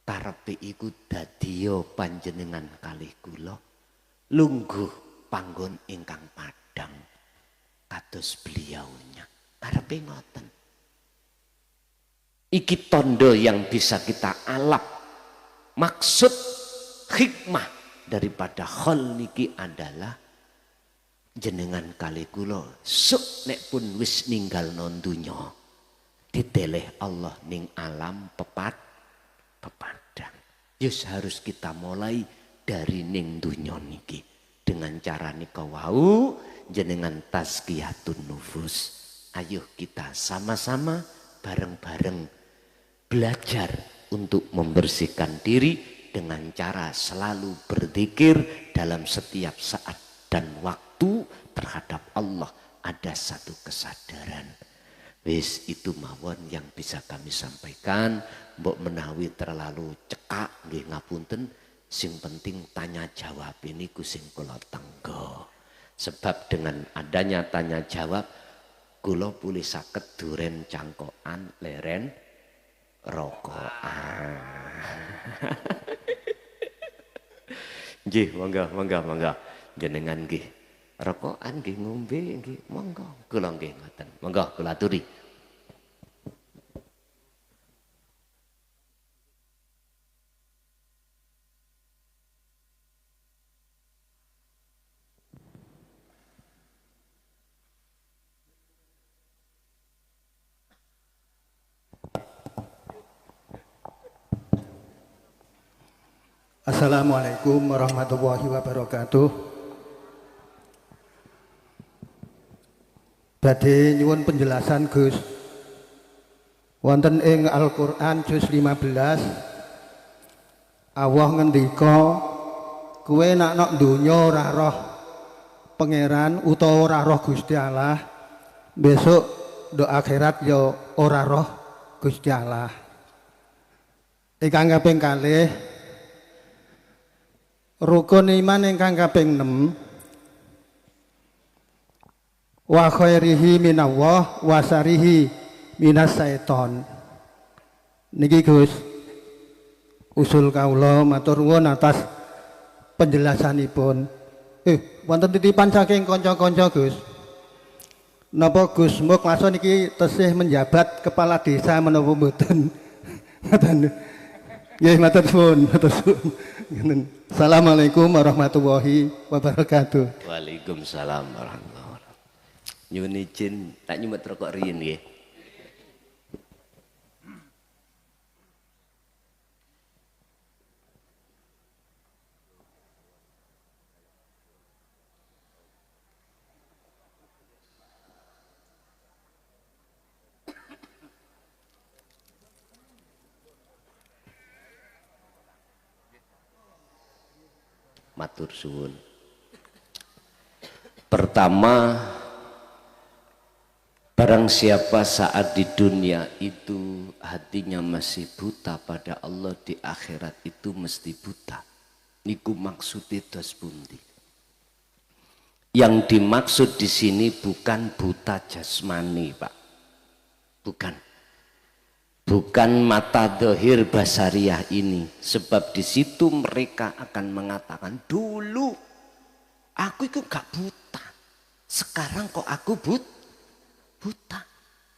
Karepe iku dadiya panjenengan kali kula lungguh panggon ingkang padhang kados beliaunya. Karepe ngoten. Iki tondo yang bisa kita alap. Maksud hikmah daripada hal niki adalah jenengan kali kula suk nek pun wis ninggal non dunya diteleh Allah ning alam pepadang. Yus harus kita mulai dari ning dunya niki dengan cara nika wau jenengan tazkiyatun nufus. Ayo kita sama-sama bareng-bareng belajar untuk membersihkan diri dengan cara selalu berzikir dalam setiap saat dan waktu terhadap Allah. Ada satu kesadaran. Wis itu mawon yang bisa kami sampaikan. Mbok menawi terlalu cekak nggih ngapunten. Sing penting tanya jawab ini ku sing kula tenggo. Sebab dengan adanya tanya jawab kula pulih saged duren cangkokan leren rokokan. Nggih, monggo. Jenengan nggih rokokan nggih ngombe nggih monggo. Kula nggih ngoten. Monggo kula aturi. Assalamualaikum warahmatullahi wabarakatuh. badhe nyuwun penjelasan Gus. Wonten ing Al-Qur'an juz 15 Allah ngendika kowe nak nok donya ora roh pangeran utawa ora roh Gusti Allah, besok do akhirat ya ora roh Gusti Allah. Ingkang kaping kalih rukun iman ingkang kaping 6 wa khairihi minallah wa sarihi minas syaiton. Niki Gus usul kaula matur nuwun atas penjelasanipun. Wonten titipan saking kanca-kanca Gus. Napa Gus Muk langsung niki tesih menjabat kepala desa menapa mboten? Ngoten. Nggih matur suwun, matur suwun. Assalamualaikum warahmatullahi wabarakatuh. Waalaikumsalam warahmatullahi wabarakatuh. Nyuwun izin tak nyumet rokok riyin nggih. Matur suwun. Pertama, barang siapa saat di dunia itu hatinya masih buta pada Allah, di akhirat itu mesti buta. Niku maksudnya dos pundi. Yang dimaksud di sini bukan buta jasmani, Pak. Bukan. Bukan mata dohir basariah ini, sebab di situ mereka akan mengatakan dulu aku itu gak buta, sekarang kok aku buta.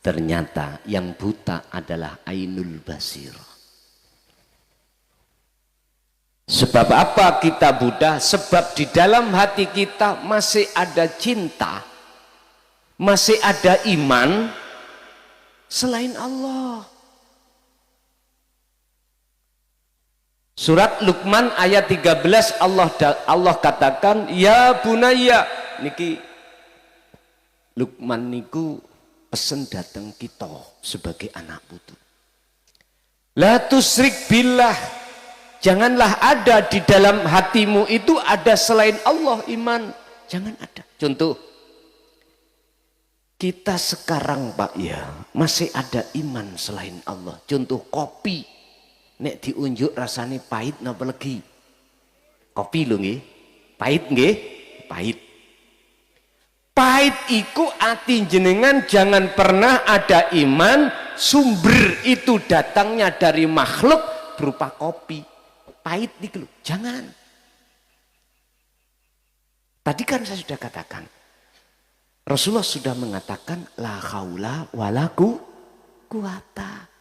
Ternyata yang buta adalah ainul basir. Sebab apa kita buta? Sebab di dalam hati kita masih ada cinta, masih ada iman selain Allah. Surat Luqman ayat 13 Allah katakan ya bunayya, niki Luqman niku pesen datang kita sebagai anak putu. La tusyrik billah, janganlah ada di dalam hatimu itu ada selain Allah iman, jangan ada. Contoh kita sekarang Pak ya masih ada iman selain Allah. Contoh kopi. Nek diunjuk rasanya pahit napa legi? Kopi lho nggih. Pahit nggih? Pahit. Pahit iku ati jenengan jangan pernah ada iman sumber itu datangnya dari makhluk berupa kopi. Pahit niku lho, jangan. Tadi kan saya sudah katakan. Rasulullah sudah mengatakan la haula wala quwata.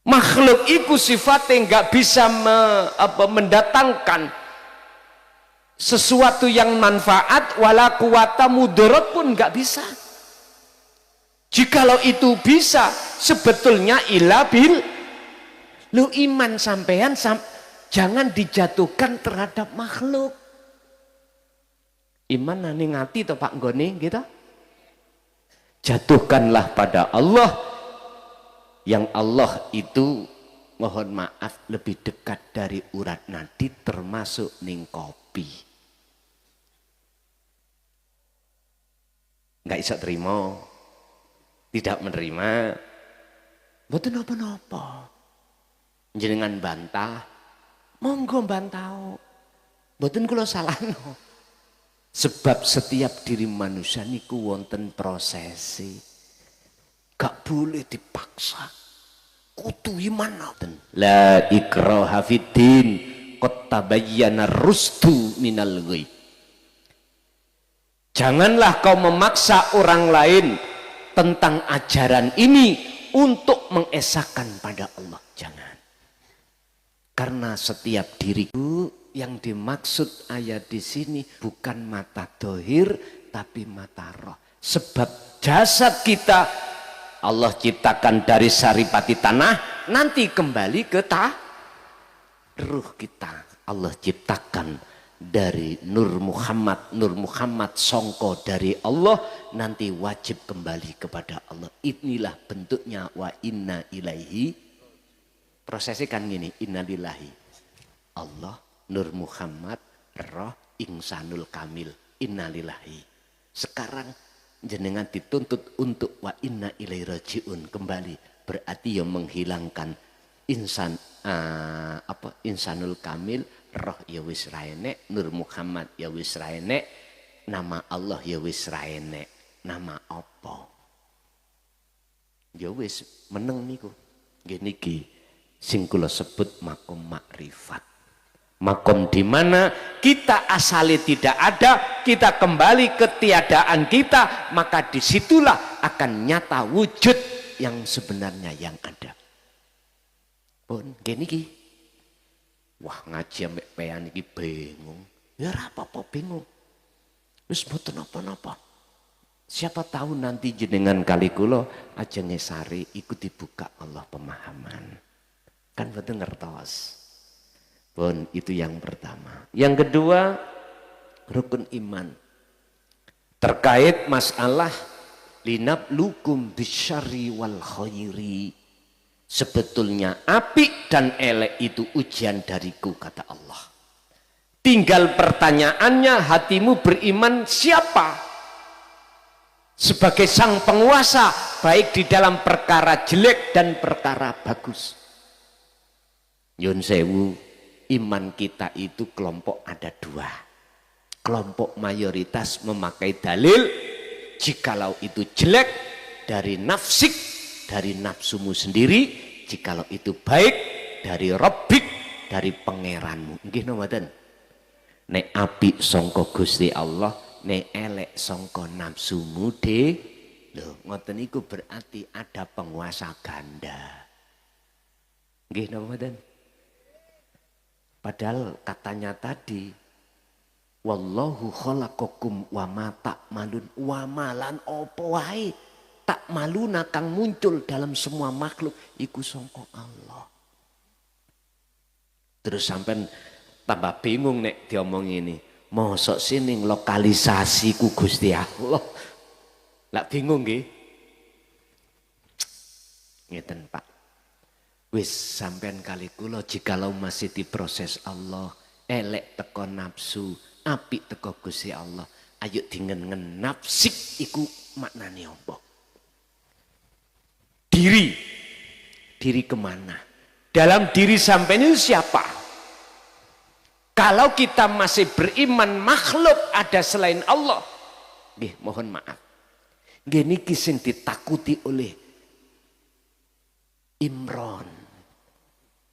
Makhluk itu sifatnya nggak bisa mendatangkan sesuatu yang manfaat, wala quwata mudarat pun nggak bisa. Jikalau itu bisa, sebetulnya ila bil lu iman sampean jangan dijatuhkan terhadap makhluk. Iman nani ngati toh Pak Nggone gitu. Jatuhkanlah pada Allah. Yang Allah itu mohon maaf lebih dekat dari urat nadi termasuk ning kopi. Nggak bisa terima, tidak menerima, mboten napa-napa. Jenengan bantah, monggo bantah. Mboten kula salahno. Sebab setiap diri manusia niku wonten prosesi. Gak boleh dipaksa. Kudu iman ngoten. La ikraha fiddin qad tabayyana rusdu minal ghayy. Janganlah kau memaksa orang lain tentang ajaran ini untuk mengesahkan pada Allah. Jangan. Karena setiap diriku yang dimaksud ayat di sini bukan mata dohir tapi mata roh. Sebab jasad kita Allah ciptakan dari saripati tanah, nanti kembali ke ruh kita. Allah ciptakan dari Nur Muhammad songko dari Allah, nanti wajib kembali kepada Allah. Inilah bentuknya wa inna ilaihi. Prosesnya kan gini, inna lillahi Allah, Nur Muhammad, roh, insanul kamil, inna lillahi. Sekarang jenengan dituntut untuk wa inna ilaihi rajiun, kembali. Berarti yang menghilangkan insanul kamil, roh ya wis ra enek, Nur Muhammad ya wis ra enek, nama Allah ya wis ra enek. Nama apa? Ya wis meneng niku. Nggih niki sing kula sebut makom makrifat. Makom di mana kita asali tidak ada, kita kembali ketiadaan kita, maka disitulah akan nyata wujud yang sebenarnya yang ada. Pun gini ki, wah ngaji ambek pean iki bingung. Ya apa-apa bingung. Wis mboten napa-napa. Siapa tahu nanti jenengan kali kula aja ngesari ikut dibuka Allah pemahaman. Kan mboten ngertos. Pun itu yang pertama. Yang kedua, rukun iman. Terkait masalah linablukum bisyarri wal khairi. Sebetulnya apik dan elek itu ujian dariku, kata Allah. Tinggal pertanyaannya, hatimu beriman siapa? Sebagai sang penguasa, baik di dalam perkara jelek dan perkara bagus. Yun sewu, iman kita itu kelompok ada dua. Kelompok mayoritas memakai dalil, jikalau itu jelek dari nafsik, dari nafsumu sendiri, jikalau itu baik dari Rabbik, dari pangeranmu. Nggih mboten? Nek apik sangka Gusti Allah, nek elek sangka nafsumu de. Lho, ngoten iku berarti ada penguasa ganda. Nggih mboten? Padahal katanya tadi, wallahu khalaqakum wa ma ta'malun, wa malan apa wae tak maluna kang muncul dalam semua makhluk iku sangka Allah. Terus sampean tambah bingung nek diomong ini. Mosok sining lokalisasi ku Gusti Allah. Lah bingung nggih. Ngeten Pak. Wis sampean kali kula jikalau masih diproses Allah, elek teko nafsu, apik teko Gusti Allah. Ayo dingen nafsik iku maknane apa? Diri kemana? Dalam diri sampean itu siapa? Kalau kita masih beriman makhluk ada selain Allah, nggih mohon maaf. Nggih niki sing ditakuti oleh Imran.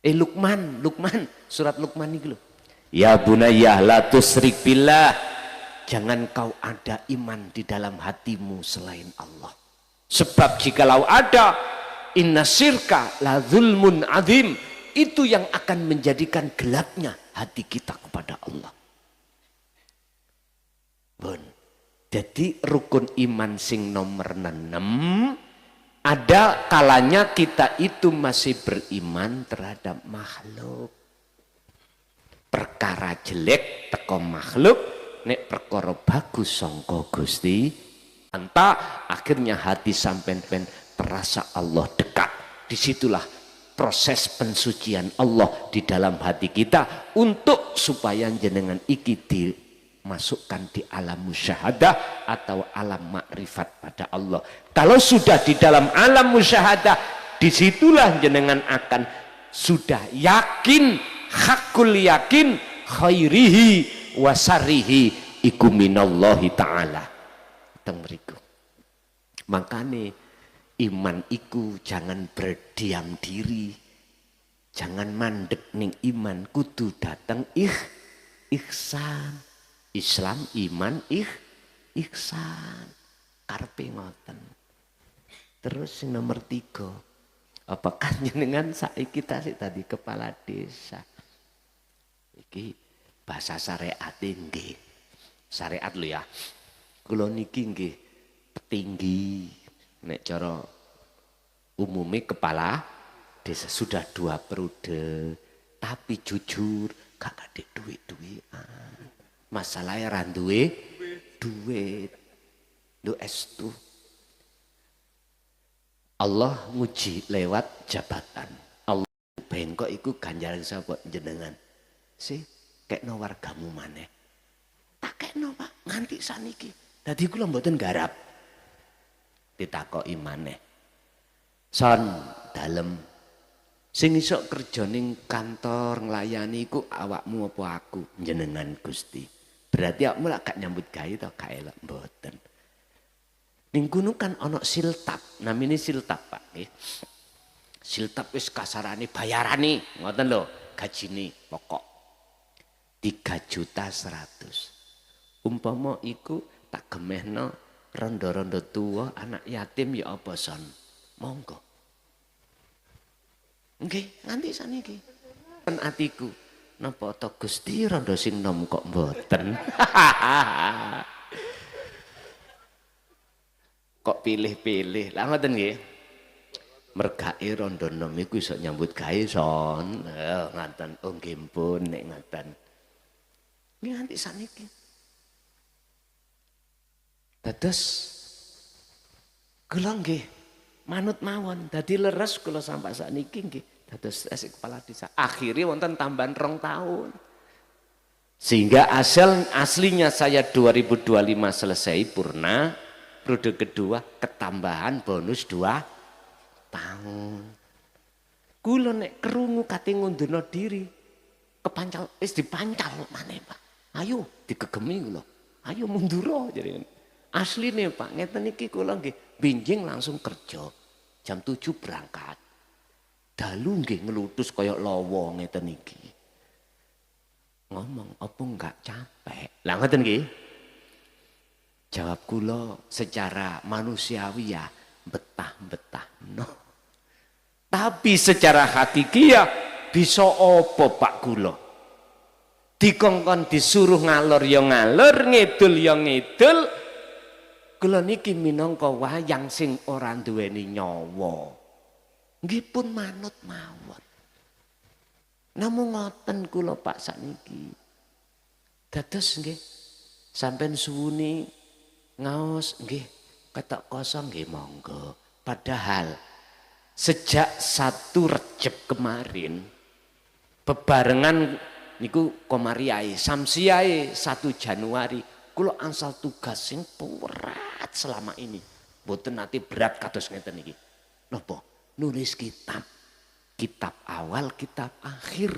Luqman, surat Luqman iki lho. Ya bunayya la tusyrik billah. Jangan kau ada iman di dalam hatimu selain Allah. Sebab jikalau ada, inna syirka la zulmun azim. Itu yang akan menjadikan gelapnya hati kita kepada Allah. Bon. Jadi rukun iman sing nomor 6, ada kalanya kita itu masih beriman terhadap makhluk. Perkara jelek teko makhluk, nek perkara bagus sangka Gusti. Entah akhirnya hati sampean terasa Allah dekat. Disitulah proses pensucian Allah di dalam hati kita untuk supaya jenengan iki dimasukkan di alam musyahadah atau alam makrifat pada Allah. Kalau sudah di dalam alam musyahadah, disitulah jenengan akan sudah yakin, hakul yakin, khairihi wasarihi iku minallahi ta'ala. Teng mriku. Makane iman iku jangan berdiam diri, jangan mandek ning iman, kudu datang ihsan. Islam, iman, ihsan. Karepe ngoten. Terus yang nomor 3, apakah jenengan saiki tasik tadi kepala desa? Iki bahasa syariat nggih. Syariat lho ya. Kula niki nggih petinggi. Nek cara umumnya kepala desa sudah 2 periode, tapi jujur gak kadek duit-duitan. Masalahnya ra duwe duit. Lu estu. Allah nguji lewat jabatan. Allah bengkok iku ganjaran sapa jenengan. Si kekno wargamu maneh. Tak kekno Pak, nganti saniki. Dadi kula mboten garap. Ditakoki maneh. Son dalem sing iso kerja ning kantor nglayani iku awakmu apa aku? Jenengan Gusti. Berarti awakmu lak gak nyambut gawe to gak elok mboten. Ning kono kan ana siltap, namine siltap Pak nggih. Siltap wis kasarane bayarane, ngoten lho, gajine pokok 3.100.000. Umpama iku tak gemehno rondo-rondo tua anak yatim ya apa son? Monggo. Nggih, nganti saniki. Pen atiku, napa to Gusti rondo sing nom kok mboten? Kok pilih-pilih. Lah ngoten nggih. Mergae rondo nom iku iso nyambut gawe son. Ngaten oh nggih pun nek ngaten. Nggih nganti saniki. Dados kula nggih manut mawon. Dadi leres kula sampai sakniki nggih dados kepala desa. Akhirnya wonten tambahan 2 tahun. Sehingga aslinya saya 2025 selesai purna. Periode kedua ketambahan bonus 2 tahun. Kula nek krungu kate ngunduhno diri kepancal wis dipancal maneh Pak. Ayo digegemi kula. Ayo mundur jadi. Asline Pak ngeten iki kula nggih binjing langsung kerja. Jam 7 berangkat. Dalu nggih nglutus kaya lawa ngeten iki. Ngomong apa enggak capek? Lah ngoten nggih. Jawab kula secara manusiawi ya betah-betah no. Tapi secara hakiki ya bisa apa Pak kula? Dikongkon disuruh ngalor ya ngalor, ngidul ya ngidul. Kula niki minangka wayang sing ora duweni nyawa. Nggih pun manut mawon. Namung ngoten kula Pak sakniki. Dados nggih sampean suwuni ngaos nggih ketok kosong nggih monggo. Padahal sejak 1 Recep kemarin bebarengan niku komariae samsiae 1 Januari kula angsal tugas sing berat selama ini. Mboten nate berat kados ngeten iki. Napa? Nulis kitab. Kitab awal, kitab akhir.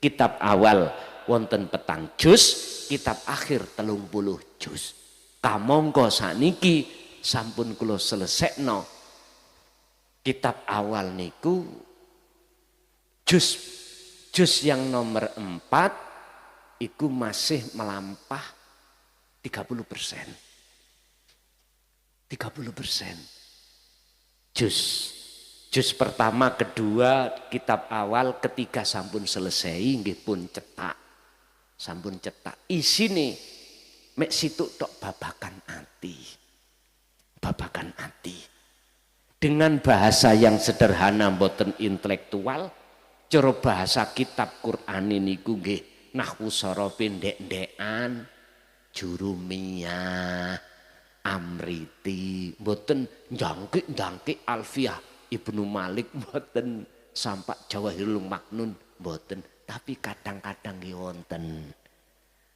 Kitab awal wonten 4 juz, kitab akhir 30 juz. Kamangka sakniki sampun kula selesekno kitab awal niku juz yang nomor 4 iku masih melampah 30%. 30%. Juz pertama, kedua, kitab awal, ketiga sampun selesai nggih pun cetak. Sampun cetak. Isine mek situk tok babakan ati. Babakan ati. Dengan bahasa yang sederhana mboten intelektual, cara bahasa kitab Quran niku nggih nahwu sorofe ndek-ndekan, jurumiyah, amriti, mboten njangkik-njangkik alfiah Ibnu Malik mboten, sampak Jawahirul Maknun mboten, tapi kadang-kadang nggih wonten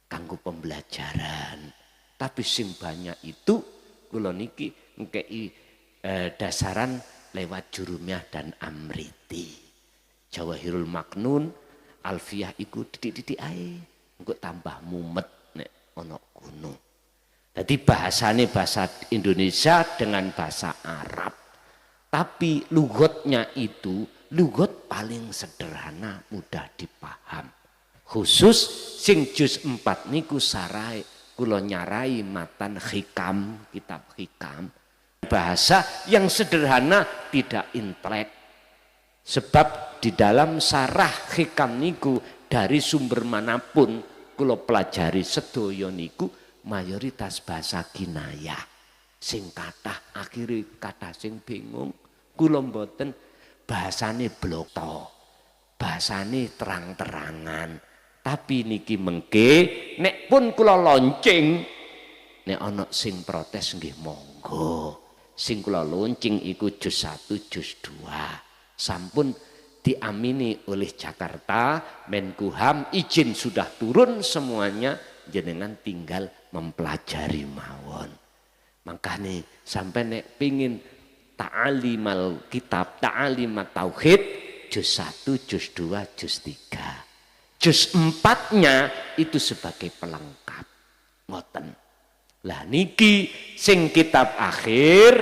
kanggo pembelajaran. Tapi sing banyak itu kula niki ngkei dasaran lewat jurumiyah dan amriti. Jawahirul Maknun, alfiah iku titik-titik ae, engko tambah mumet nek ana kono. Jadi bahasane bahasa Indonesia dengan bahasa Arab. Tapi lugotnya itu lugot paling sederhana, mudah dipaham. Khusus sing juz 4 niku sarai kula nyarai matan hikam, kitab hikam. Bahasa yang sederhana, tidak intelek. Sebab di dalam sarah hikam niku dari sumber manapun kula pelajari sedaya niku mayoritas bahasa kinayah. Sing kathah akhire kathah sing bingung. Kula mboten bahasane blok to. Bahasane terang-terangan. Tapi niki mengke nek pun kula lonceng nek ana sing protes nggih monggo. Sing kula lonceng iku juz 1 juz 2. Sampun diamini oleh Jakarta, Menkumham, izin sudah turun semuanya, jenengan tinggal mempelajari mawon. Makanya sampai nek pingin ta'alimal kitab, ta'alimat tauhid, juz 1, juz 2, juz 3. Juz 4-nya itu sebagai pelengkap. Ngoten. Lah niki sing kitab akhir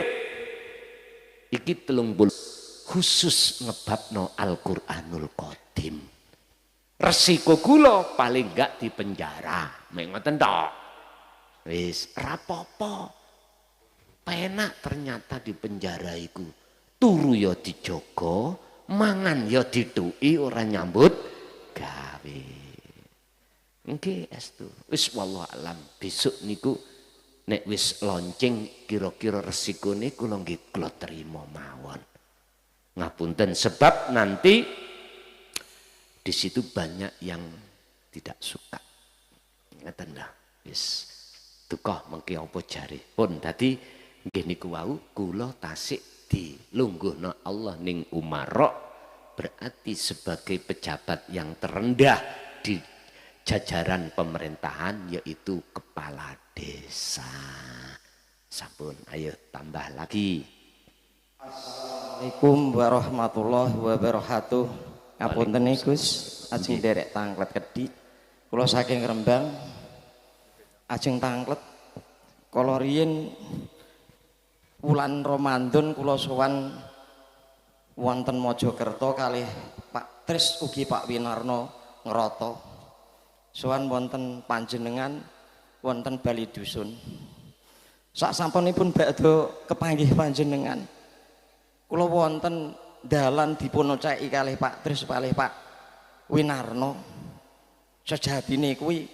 iki 30 khusus ngebabno Al-Qur'anul Qadim. Resiko kula paling enggak di penjara. Mek ngoten tok. Wis rapopo. Penak ternyata di penjara iku. Turu ya dijogo, mangan ya dituki ora nyambut gawe. Nggih estu. Wis wallahu alam. Besok niku nek wis lonceng kira-kira resikone kula nggih kula trima mawon. Ngapunten sebab nanti di situ banyak yang tidak suka. Ngeten dah. Wis duka mengki apa jare. Pun dadi nggih niku wau kula tasik dilungguhna Allah ning umarok, berarti sebagai pejabat yang terendah di jajaran pemerintahan yaitu kepala desa. Sampun, ayo tambah lagi. Assalamualaikum warahmatullahi wabarakatuh. Ngapunten Gus, ajeng derek tanglet kedhi. Kula saking Rembang ajeng tanglet kala riyin wulan Ramadan kula sowan wonten Mojokerto kalih Pak Tris ugi Pak Winarno ngrata. Sowan wonten panjenengan wonten Bali Dusun. Sak sampunipun badhe kepanggih panjenengan kula wonten dalan dipun ceki kalih Pak Tris kalih Pak Winarno. Sejatine kuwi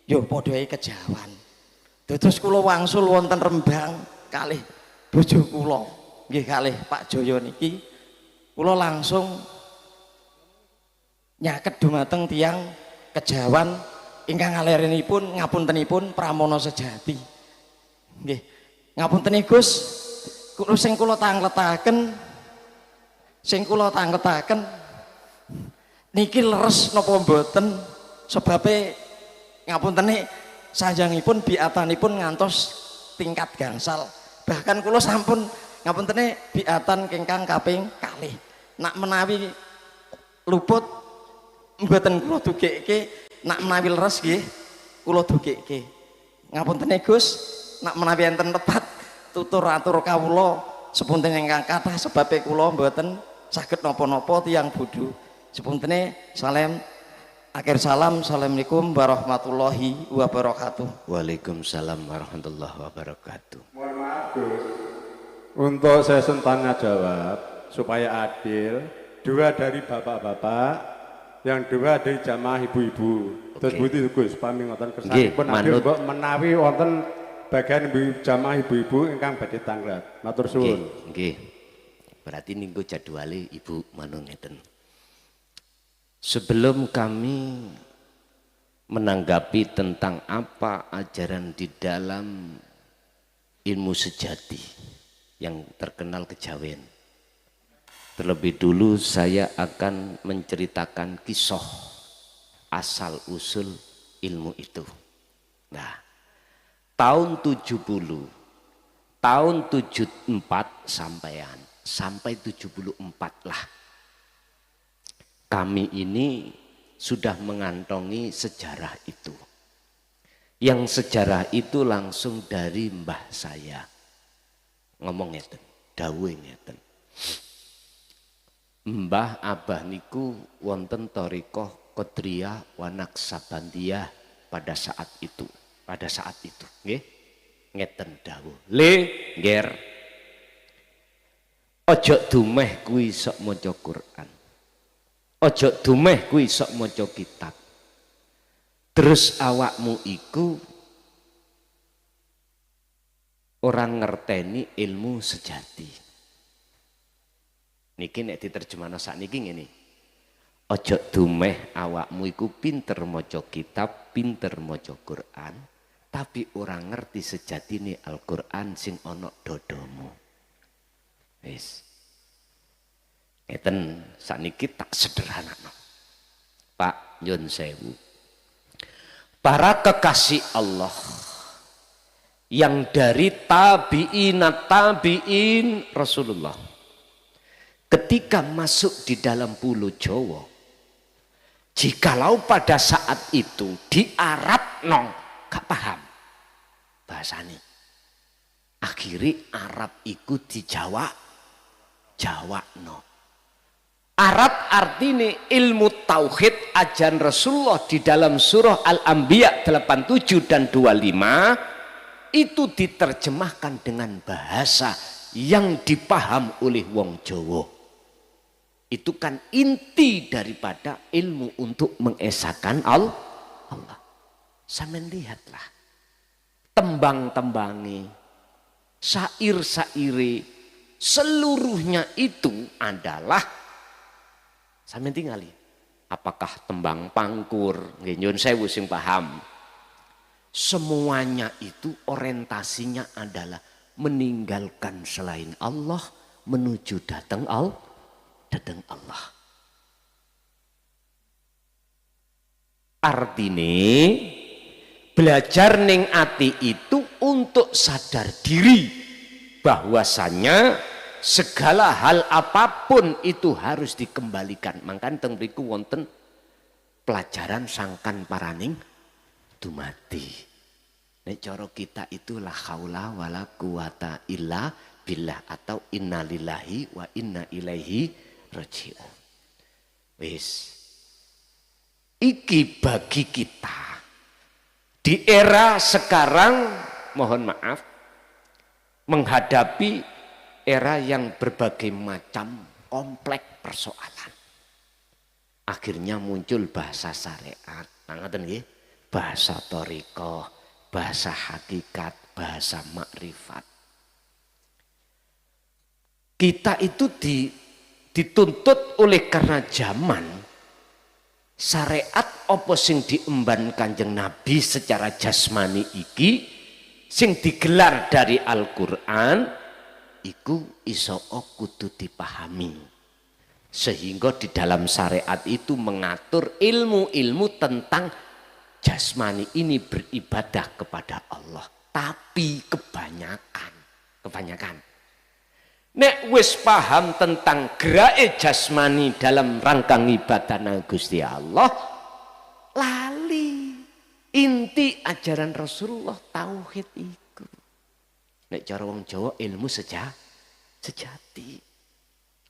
ya padha kejawan. Dados kula wangsul wonten Rembang kalih bojo kula nggih kalih Pak Joyo niki kula langsung nyaket dumateng tiyang kejawan ingkang ngalirinipun ngapuntenipun Pramono Sejati. Nggih. Ngapunten Gus, sing kula tangletaken niki leres napa mboten sebabe ngapuntene sanjangipun biatanipun ngantos tingkat gangsal. Bahkan kula sampun ngapuntene biatan kengkang kaping kalih. Nak menawi luput mboten kula dugekke, nak menawi leres nggih kula dugekke. Ngapunten Gus, nak menawi enten tepat tutur atur kawula sepunten ingkang kathah sebabe kula mboten saged napa-napa tiyang bodho. Sepuntene salam akhir salam. Assalamualaikum warahmatullahi wabarakatuh. Waalaikumsalam warahmatullahi wabarakatuh. Mohon maaf Gus, untuk sesi tanya jawab supaya adil, 2 dari bapak-bapak, yang 2 dari jamaah ibu-ibu. Terus budi Gus pami ngoten kersanipun adil mbok menawi wonten bagian jamaah ibu-ibu ingkang badhe tanglet. Matur suwun. Nggih. Berarti niku jadwale Ibu manun ngeten. Sebelum kami menanggapi tentang apa ajaran di dalam ilmu sejati yang terkenal kejawen, terlebih dulu saya akan menceritakan kisah asal usul ilmu itu. Nah, tahun 70, tahun 74 sampai 74 lah. Kami ini sudah mengantongi sejarah itu. Yang sejarah itu langsung dari mbah saya. Ngomong ngeten, dawuh ngeten. Mbah abah niku wonten thariqah Qadiriyah wa Naqsabandiyah pada saat itu. Nggih. Ngeten dawuh. Le, nger. Ojo dumeh kuwi sok maca Quran. Ojo dumeh kuwi sok maca kitab. Terus awakmu iku orang ngerteni ilmu sejati. Niki nek diterjemahno sakniki ngene. Ojo dumeh awakmu iku pinter maca kitab, pinter maca Quran, tapi orang ngerti sejatine Al-Quran sing ana dodomu. Wis. Ngeten sakniki tak sederhanakno. Pak nyun sewu. Para kekasih Allah yang dari tabi'in Rasulullah ketika masuk di dalam pulau Jawa, jikalau pada saat itu di Arab nong gak paham bahasanya, akhirnya Arab ikut di Jawa no. Arab artinya ilmu tauhid ajaran Rasulullah di dalam surah Al-Anbiya 87 dan 25 itu diterjemahkan dengan bahasa yang dipaham oleh wong Jawa. Itu kan inti daripada ilmu untuk mengesahkan Allah. Sampeyan lihatlah tembang-tembangi, syair-syairi seluruhnya itu adalah sampeyan tingali. Apakah tembang pangkur, nggih nyun sewu sing paham. Semuanya itu orientasinya adalah meninggalkan selain Allah menuju datang Allah. Artinya belajar ning ati itu untuk sadar diri bahwasanya segala hal apapun itu harus dikembalikan. Mangkan teng mriku wonten pelajaran sangkan paraning dumati. Nek cara kita itu la haula wala quwata illa billah atau innalillahi wa inna ilaihi raji'un. Wis. Iki bagi kita di era sekarang, mohon maaf, menghadapi era yang berbagai macam kompleks persoalan. Akhirnya muncul bahasa syariat, ngoten nggih, bahasa thariqah, bahasa hakikat, bahasa makrifat. Kita itu dituntut oleh karena zaman syariat apa sing diemban Kanjeng Nabi secara jasmani iki sing digelar dari Al-Qur'an iku iso kudu dipahami, sehingga di dalam syariat itu mengatur ilmu-ilmu tentang jasmani ini beribadah kepada Allah. Tapi kebanyakan nek wis paham tentang gerak jasmani dalam rangka ibadah nang Gusti Allah, lali inti ajaran Rasulullah tauhid iku. Nek cara wong Jawa ilmu sejati.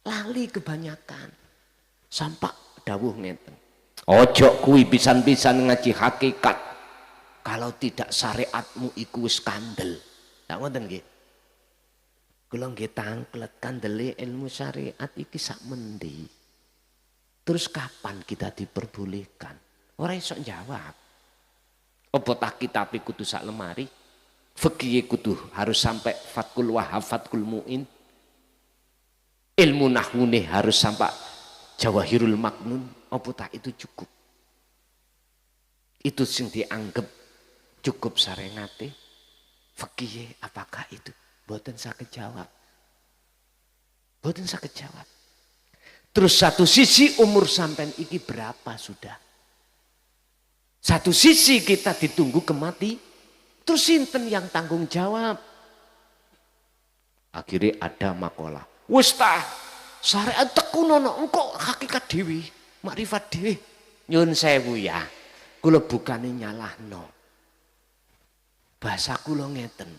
Lali kebanyakan. Sampak dawuh ngeten. Ojo kuwi pisan-pisan ngaji hakikat. Kalau tidak syariatmu iku wis kandel. Tak ngoten nggih. Kula nggih tanglet kandele ilmu syariat iki sak mendi. Terus kapan kita diperbolehkan? Ora iso jawab. Apa tak kitab kudu sak lemari? Fikih kudu harus sampai Fathul Wahhab, Fathul Mu'in. Ilmu nahwune harus sampai Jawahirul Maknun. Apa tak itu cukup? Itu sing dianggap cukup sarengate. Fikih apakah itu? Boten saged jawab. Boten saged jawab. Terus satu sisi umur sampean iki berapa sudah? Satu sisi kita ditunggu kemati. Terus sinten yang tanggung jawab? Akhirnya ada makalah. Wis ta, syariat tekunono engko hakikat dewi, makrifat dewi. Nyun sewu ya. Kula bukane nyalahno. Bahasa kula ngeten.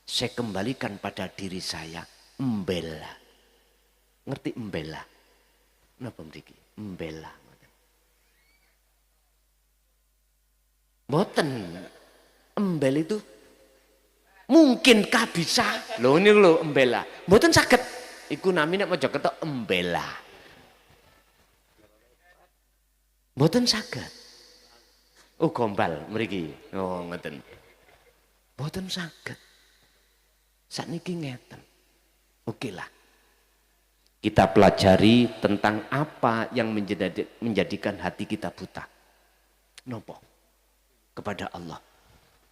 Saya kembalikan pada diri saya, membela. Ngerti membela? Napa mriki? Membela. Mboten. Embel itu mungkinkah bisa? Loh ini lho embela. Mboten saged. Iku namine Mojokerto embela. Mboten saged. Oh gombal mriki. Oh ngoten. Mboten saged. Sakniki ngeten. Oke lah. Kita pelajari tentang apa yang menjadikan hati kita buta. Nopo? Kepada Allah.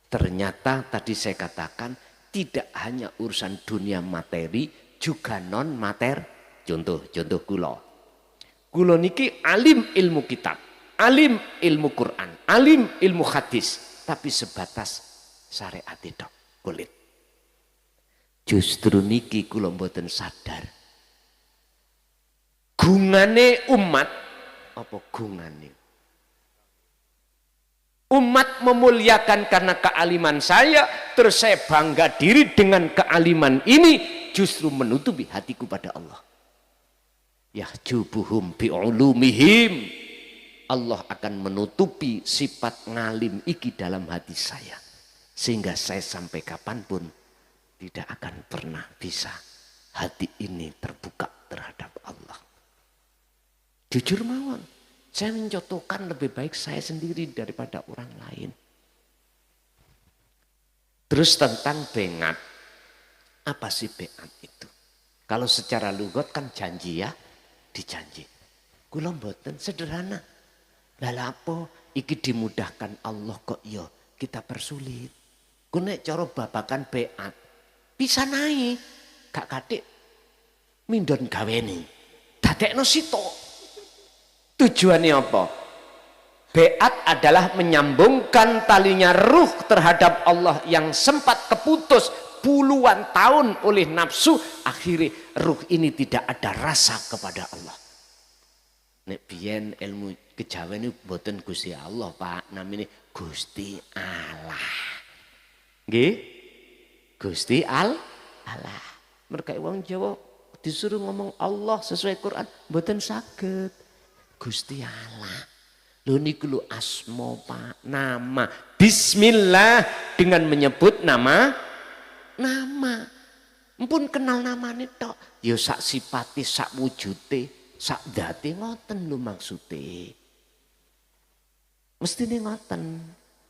Ternyata tadi saya katakan tidak hanya urusan dunia materi, juga non materi. Contoh kula. Kula niki alim ilmu kitab, alim ilmu Quran, alim ilmu hadis, tapi sebatas syariat tok kulit. Justru niki kula mboten sadar. Gungane umat apa gungane? Umat memuliakan karena kealiman saya, terus saya bangga diri dengan kealiman ini, justru menutupi hatiku pada Allah. Yahjubuhum bi'ulumihim. Allah akan menutupi sifat ngalim iki dalam hati saya. Sehingga saya sampai kapanpun tidak akan pernah bisa hati ini terbuka terhadap Allah. Jujur mawon, saya mencontohkan lebih baik saya sendiri daripada orang lain. Terus tentang bengat. Apa sih bengat itu? Kalau secara lugat kan janji ya, dijanji. Kula mboten sederhana. Lah apa iki dimudahkan Allah kok ya kita persulit. Ku nek cara babakan bengat bisa naik, gak katik mindon gaweni. Dadekno sitok. Tujuannya apa? Beat adalah menyambungkan talinya ruh terhadap Allah yang sempat keputus puluhan tahun oleh nafsu. Akhirnya ruh ini tidak ada rasa kepada Allah. Nek biyen ilmu kejawen itu boten Gusti Allah, Pak. Namanya Gusti Allah. Nggih? Gusti Allah. Mereka wong Jawa disuruh ngomong Allah sesuai Quran, boten saged. Gusti Allah. Lho niku lho asma Pak, nama. Bismillah dengan menyebut nama. Mumpun kenal namane tok. Ya sak sifate, sak wujute, sak date ngoten lho maksude. Mestine ngoten.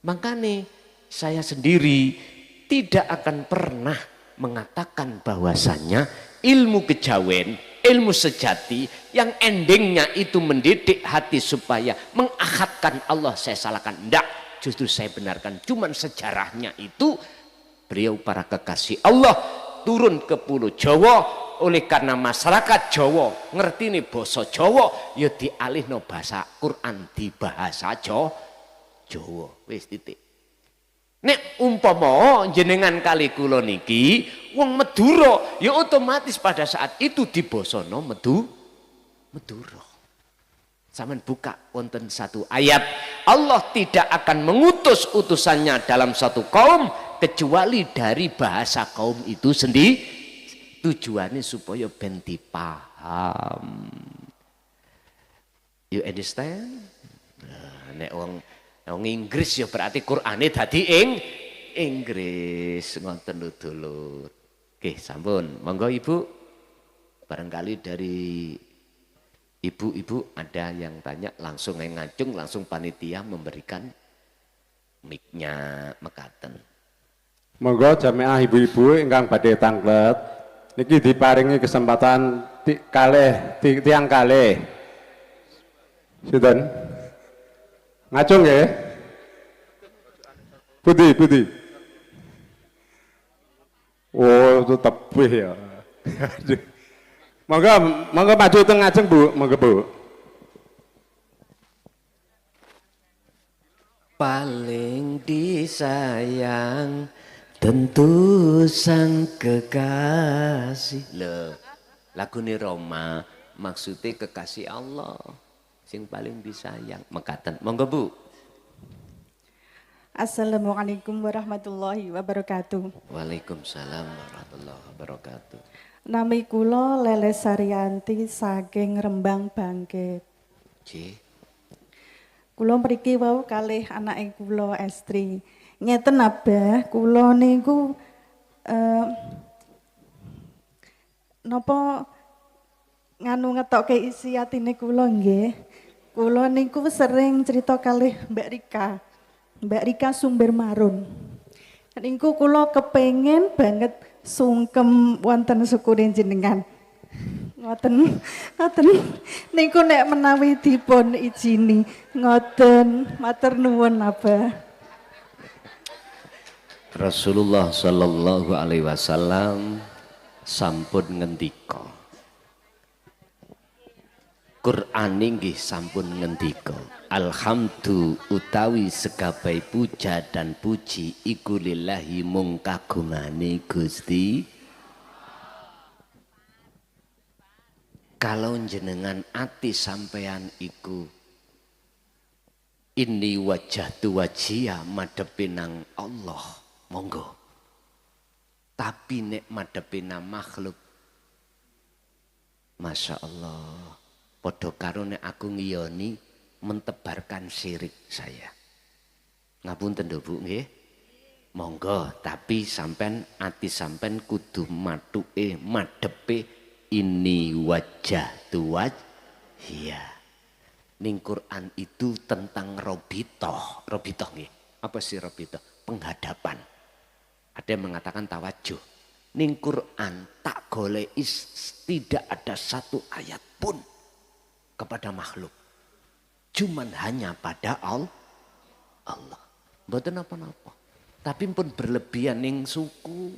Makane saya sendiri tidak akan pernah mengatakan bahwasannya ilmu kejawen, ilmu sejati yang endingnya itu mendidik hati supaya mengakhatkan Allah saya salahkan. Enggak, justru saya benarkan. Cuman sejarahnya itu beliau para kekasih Allah turun ke pulau Jawa, oleh karena masyarakat Jawa ngerti nih basa Jawa ya dialihno bahasa Quran di bahasa Jawa. Wis titik. Nek umpama jenengan kali kula niki wong Madura ya otomatis pada saat itu dibosono Madura. Sampeyan buka wonten satu ayat, Allah tidak akan mengutus utusannya dalam satu kaum kecuali dari bahasa kaum itu sendiri. Tujuannya supaya ben dipaham. You understand? Nah, nek wong Inggris ya berarti Qur'ane dadi Inggris ngoten lho dulur. Oke, sampun. Monggo Ibu. Barangkali dari ibu-ibu ada yang tanya langsung ngacung, langsung panitia memberikan mic-nya mekaten. Monggo jamaah ibu-ibu ingkang badhe tanglet niki diparingi kesempatan tiang kalih. Sinten? Ngacung ya? Putih. Oh, itu tebih ya. Monggo maju teng ngajeng Bu, monggo Bu. Paling disayang tentu sang kekasih. Loh, lagune Roma maksudnya kekasih Allah. Sing paling disayang mekaten. Monggo Bu. Assalamualaikum warahmatullahi wabarakatuh. Waalaikumsalam warahmatullahi wabarakatuh. Nami kula Leles Saryanti saking Rembang Bangkit. Nggih. Kula mriki wau kalih anake kula estri. Ngeten Abah, kula niku napa nganu ngetokke isi atine kula nggih. Kula niku sering cerita kalih Mbak Rika Sumber Marun. Niku kula kepengen banget sungkem wonten syukurin jenengan. Ngoten niku nek menawi dipun izini ngoten matur nuwun Abah. Rasulullah sallallahu alaihi wasallam sampun ngendika, Qur'an inggih sampun ngendika, alhamdu utawi segabai puja dan puji iku lillahi mung kagungane Gusti. Kalau jenengan ati sampean iku ini wajah tu wajia madepi nang Allah, monggo. Tapi nek madepi nang makhluk, Masya Allah, podo karo nek aku ngiyoni mentebarkan syirik saya. Ngapunten lho Bu nggih. Monggo, tapi sampean ati sampean kudu matuke madepi ini wajah tu wajia. Ning Quran itu tentang robitoh. Robitoh nggih. Apa sih robitoh? Penghadapan. Ada yang mengatakan tawajuh. Ning Quran tak golek tidak ada satu ayat pun kepada makhluk. Cuman hanya pada Allah. Mboten apa-apa. Tapi pun berlebihan ning suku.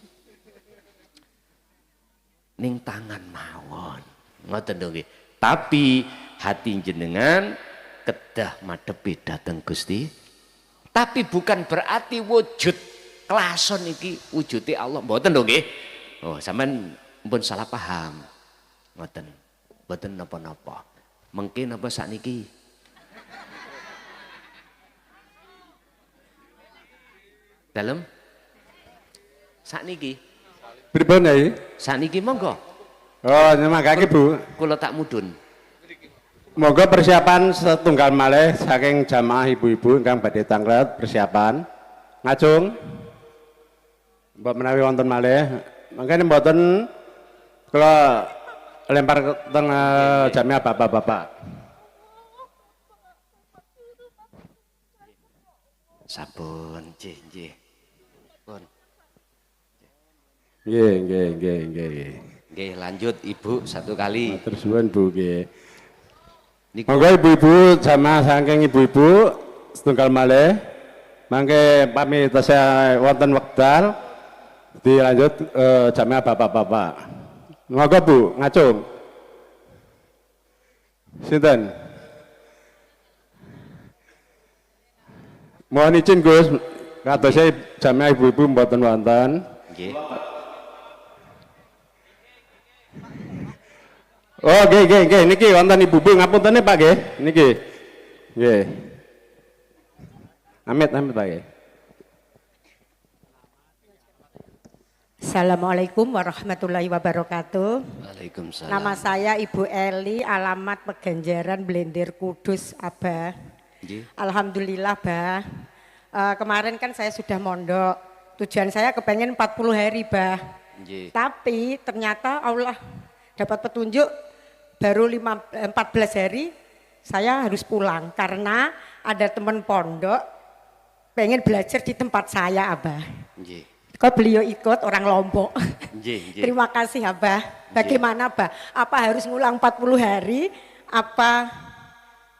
Ning tangan mawon. Ngoten lho nggih. Tapi hati jenengan kedah madepi dhateng Gusti. Tapi bukan berarti wujud klason iki wujude Allah. Mboten lho nggih. Oh, sampean pun salah paham. Ngoten. Mboten napa-napa. Mengke napa sakniki? Dalem? Sakniki. Pripun Yai? Sakniki monggo. Oh, nyemakake Bu. Kula tak mudhun. Monggo persiapan setunggal malih saking jamaah ibu-ibu ingkang badhe tanglet persiapan. Ngajung. Mbok menawi wonten malih, mangkene mboten kula lempar teng jamaah bapak-bapak. Sampun, nggih. Pun. Nggih. Nggih, lanjut Ibu satu kali. Matur suwun Bu nggih. Niku Monggo ibu-ibu jamaah saking ibu-ibu setunggal malih mangke pamit tasih wonten wekdal dilanjut jamaah bapak-bapak. Monggo Bu, ngacung. Sinten? Mohon izin Gus, katose jamaah ibu-ibu mboten wonten. nggih. Oh, nggih. Niki wonten ibu-ibu ngapuntene Pak nggih. Niki. Nggih. Amit Pak nggih. Assalamualaikum warahmatullahi wabarakatuh. Waalaikumsalam. Nama saya Ibu Eli, alamat Pegenjeran Blendir Kudus, Abah. Nggih. Alhamdulillah, Bah. Kemarin kan saya sudah mondok. Tujuan saya kepengen 40 hari, Bah. Nggih. Tapi ternyata Allah dapat petunjuk baru 14 hari saya harus pulang karena ada teman pondok pengen belajar di tempat saya, Abah. Nggih. Kok beliau ikut orang Lombok. Nggih. Terima kasih Abah. Bagaimana Abah? Apa harus ngulang 40 hari? Apa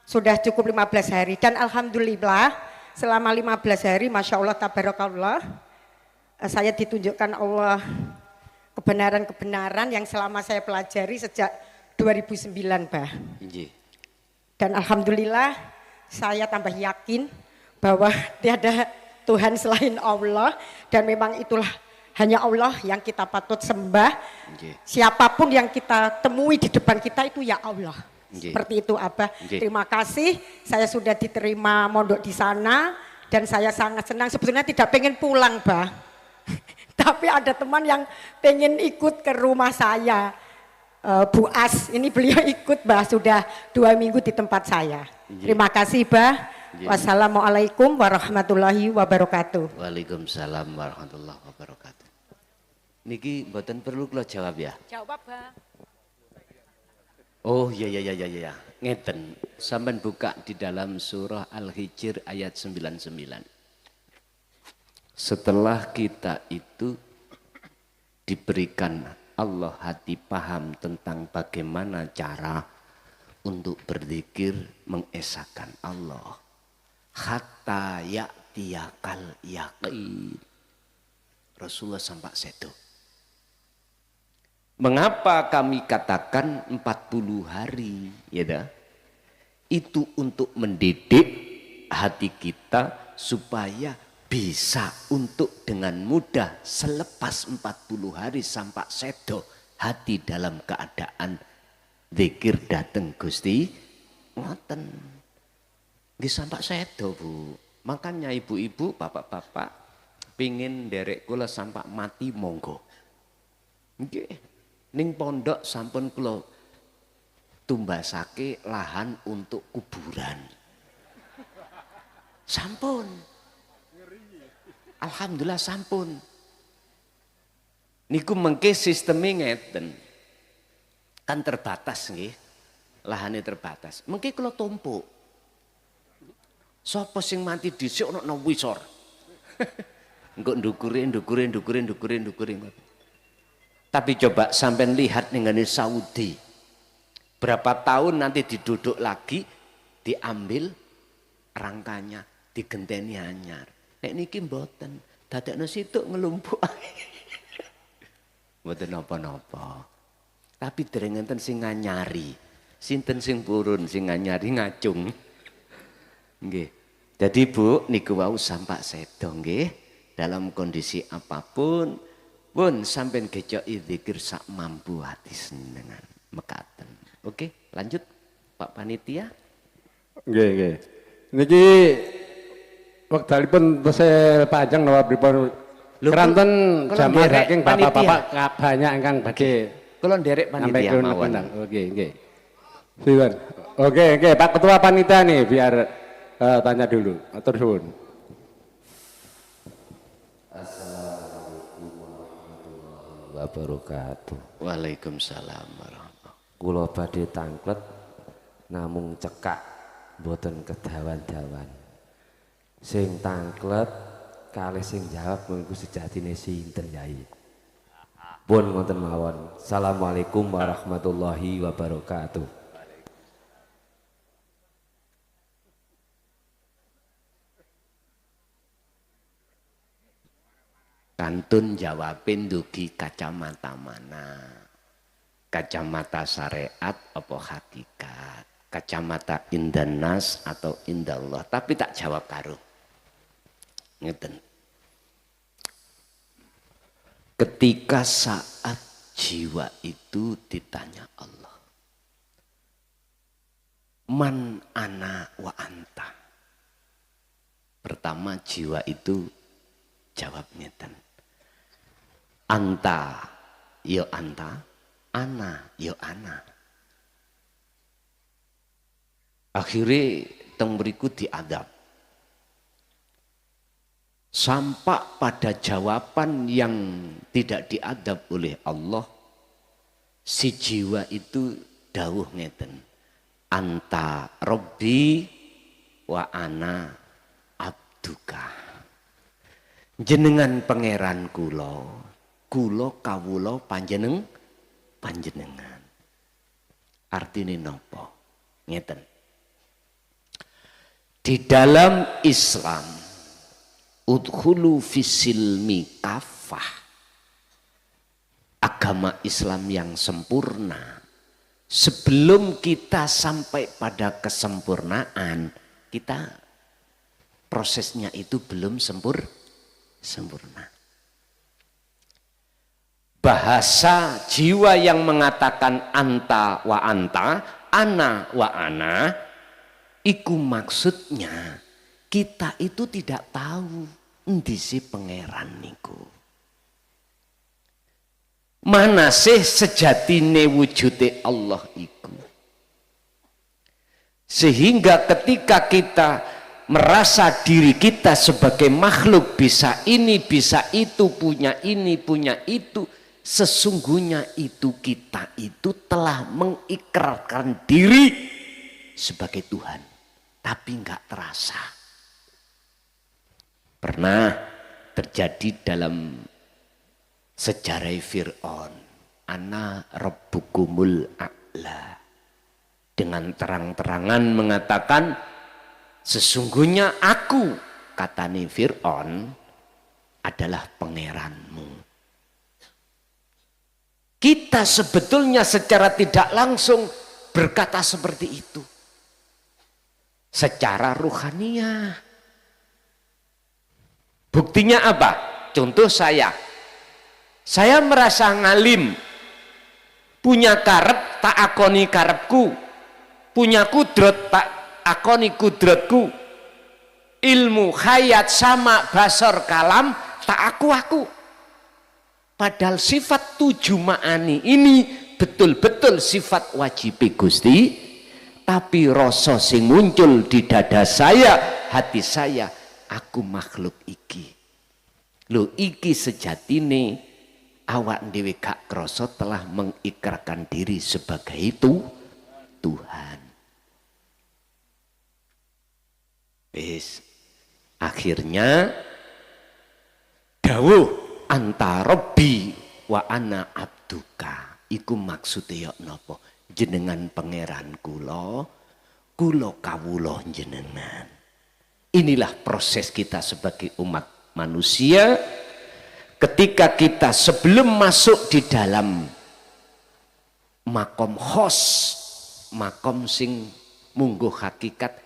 sudah cukup 15 hari? Dan Alhamdulillah selama 15 hari Masya Allah Tabarakallah saya ditunjukkan Allah kebenaran-kebenaran yang selama saya pelajari sejak 2009 Bah. Nggih. Dan Alhamdulillah saya tambah yakin bahwa tiada Tuhan selain Allah dan memang itulah hanya Allah yang kita patut sembah. Nggih. Siapapun yang kita temui di depan kita itu ya Allah. Nggih. Seperti itu Abah. Nggih. Terima kasih saya sudah diterima mondok di sana dan saya sangat senang. Sebetulnya tidak pengen pulang Bah. Tapi ada teman yang pengen ikut ke rumah saya. Bu As, ini beliau ikut Bah sudah 2 minggu di tempat saya. Terima kasih Bah. Wassalamualaikum warahmatullahi wabarakatuh. Waalaikumsalam warahmatullahi wabarakatuh. Niki mboten perlu kula jawab ya. Jawab Bah. Oh iya. Ngeten, sampean buka di dalam surah Al-Hijr ayat 99. Setelah kita itu diberikan Allah, hati paham tentang bagaimana cara untuk berzikir mengesahkan Allah. Hatta ya'tiyakal yaqin. Rasulullah sampai sedo. Mengapa kami katakan 40 hari, ya dah? Itu untuk mendidik hati kita supaya bisa untuk dengan mudah selepas 40 hari sampai sedo hati dalam keadaan zikir dateng Gusti ngoten. Nggih sampai sedo, Bu. Makanya ibu-ibu, bapak-bapak pingin derek kula sampai mati monggo. Nggih. Ning pondok sampun kula tumbasake lahan untuk kuburan. Sampun. Alhamdulillah sampun. Niku mengke sistemnya ngeten. Kan terbatas nggih. Lahane terbatas. Mengke kula tumpuk. Sapa sing mati dhisik ana nang wisor. Engko ndukure. Tapi coba sampean lihat ning Saudi. Berapa tahun nanti diduduk lagi, diambil rangkanya, digenteni anyar. Nek niki mboten, dadekno situk ngelumpuk. Mboten napa-napa. Tapi dereng enten sing nganyari. Sinten sing purun sing nganyari ngacung. Nggih. Jadi Bu, niku wau sampak sedo nggih. Dalam kondisi apapun pun sampai gejoki zikir sak mampu hati senengan mekaten. Oke, lanjut Pak Panitia. Nggih. Niki wektalipun tesih panjang napa pripun? Keranten jamaah saking bapak-bapak banyak ingkang badhe kula nderek panitia mawon. Oke, nggih. Silakan. Oke, Pak Ketua Panitia nih biar tanya dulu. Atur suwun. Wabarakatuh. Waalaikumsalam warahmatullahi. Kula badhe tangklet namung cekak mboten kedawan-dawan. Sing tangklet kalih sing jawab mengko sejatine sinten Yai. Pun ngoten mawon. Assalamualaikum warahmatullahi wabarakatuh. Kantun jawabin dugi kacamata mana? Kacamata syariat apa hakikat? Kacamata indanas atau indallah? Tapi tak jawab karo. Ngeten. Ketika saat jiwa itu ditanya Allah. Man ana wa anta. Pertama jiwa itu jawab ngeten. Anta, yo anta, ana, yo ana. Akhirnya teng mriku diadab. Sampai pada jawaban yang tidak diadab oleh Allah, si jiwa itu dawuh ngeten. Anta Robbi wa ana abduka. Jenengan pangeran kula. Kulo kawulo panjenengan. Artine nopo? Ngeten. Di dalam Islam udkhulu fisilmi kafah. Agama Islam yang sempurna. Sebelum kita sampai pada kesempurnaan, kita prosesnya itu belum sempurna. Bahasa jiwa yang mengatakan anta wa anta, ana wa ana, iku maksudnya kita itu tidak tahu endi sih pangeran niku. Mana sih sejatine wujude Allah iku. Sehingga ketika kita merasa diri kita sebagai makhluk bisa ini, bisa itu, punya ini, punya itu, sesungguhnya itu kita itu telah mengikrarkan diri sebagai Tuhan, tapi enggak terasa. Pernah terjadi dalam sejarah Fir'aun. ana rabbukumul a'la. Dengan terang-terangan mengatakan sesungguhnya aku, katani Fir'aun, adalah pangeranmu. Kita sebetulnya secara tidak langsung berkata seperti itu. Secara ruhaniah. Buktinya apa? Contoh saya merasa ngalim, punya karep tak akoni karepku, punya kudrat tak akoni kudratku, ilmu hayat sama basar kalam tak aku. Padahal sifat 7 ma'ani ini betul-betul sifat wajib Gusti, tapi rasa sing muncul di dada saya, hati saya, aku makhluk iki. Lho iki sejatine awak dhewe gak krasa telah mengikrarkan diri sebagai itu Tuhan. Wis akhirnya dawuh anta rabbi wa ana abduka, iku maksudnya napa? Jenengan pangeran kula, kula kawula jenengan. Inilah proses kita sebagai umat manusia ketika kita sebelum masuk di dalam makom khos, makom sing mungguh hakikat,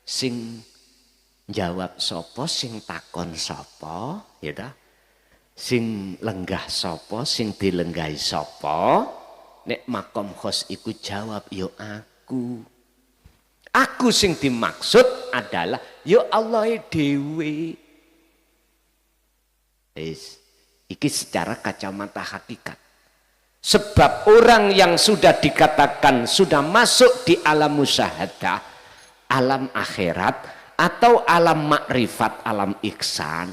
sing jawab sapa, sing takon sapa, ya dah. Sing lenggah sapa, sing dilenggahi sapa. Nek makom khos iku jawab yo aku. Aku sing dimaksud adalah yo Allah dhewe. Iki secara kacamata hakikat. Sebab orang yang sudah dikatakan sudah masuk di alam musyahadah, alam akhirat atau alam makrifat, alam ihsan,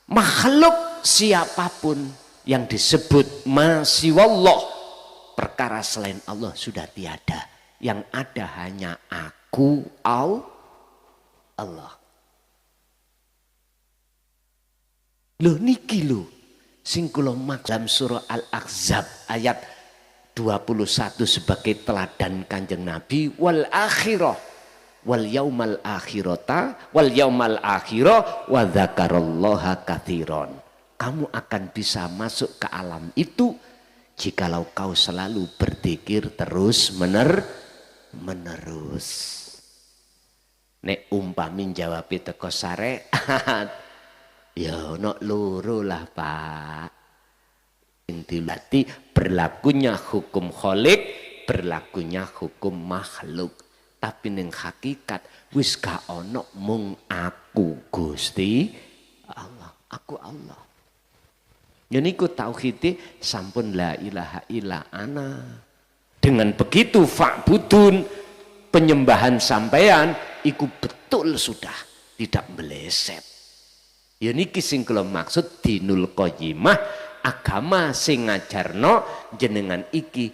makhluk siapapun yang disebut masiwallah, perkara selain Allah sudah tiada. Yang ada hanya aku, Allah. Loh niki lho sing kula dalam surah Al-Ahzab ayat 21 sebagai teladan Kanjeng Nabi, wal akhirah wal yaumal akhirata wal yaumal akhirah wa dzakarallaha katsiran. Kamu akan bisa masuk ke alam itu jikalau kau selalu berzikir terus menerus. Nek umpami jawab teko syariat ya ono loro lah Pak. Inti berlakunya hukum khalik, berlakunya hukum makhluk. Tapi ning hakikat wis gak ono mung aku Gusti Allah, aku Allah. Yaniku tauhid sampun la ilaha illa ana. Dengan begitu fa'budun, penyembahan sampean iku betul sudah tidak meleset. Yaniki sing kula maksud dinul qayyimah, agama sing ngajarno jenengan iki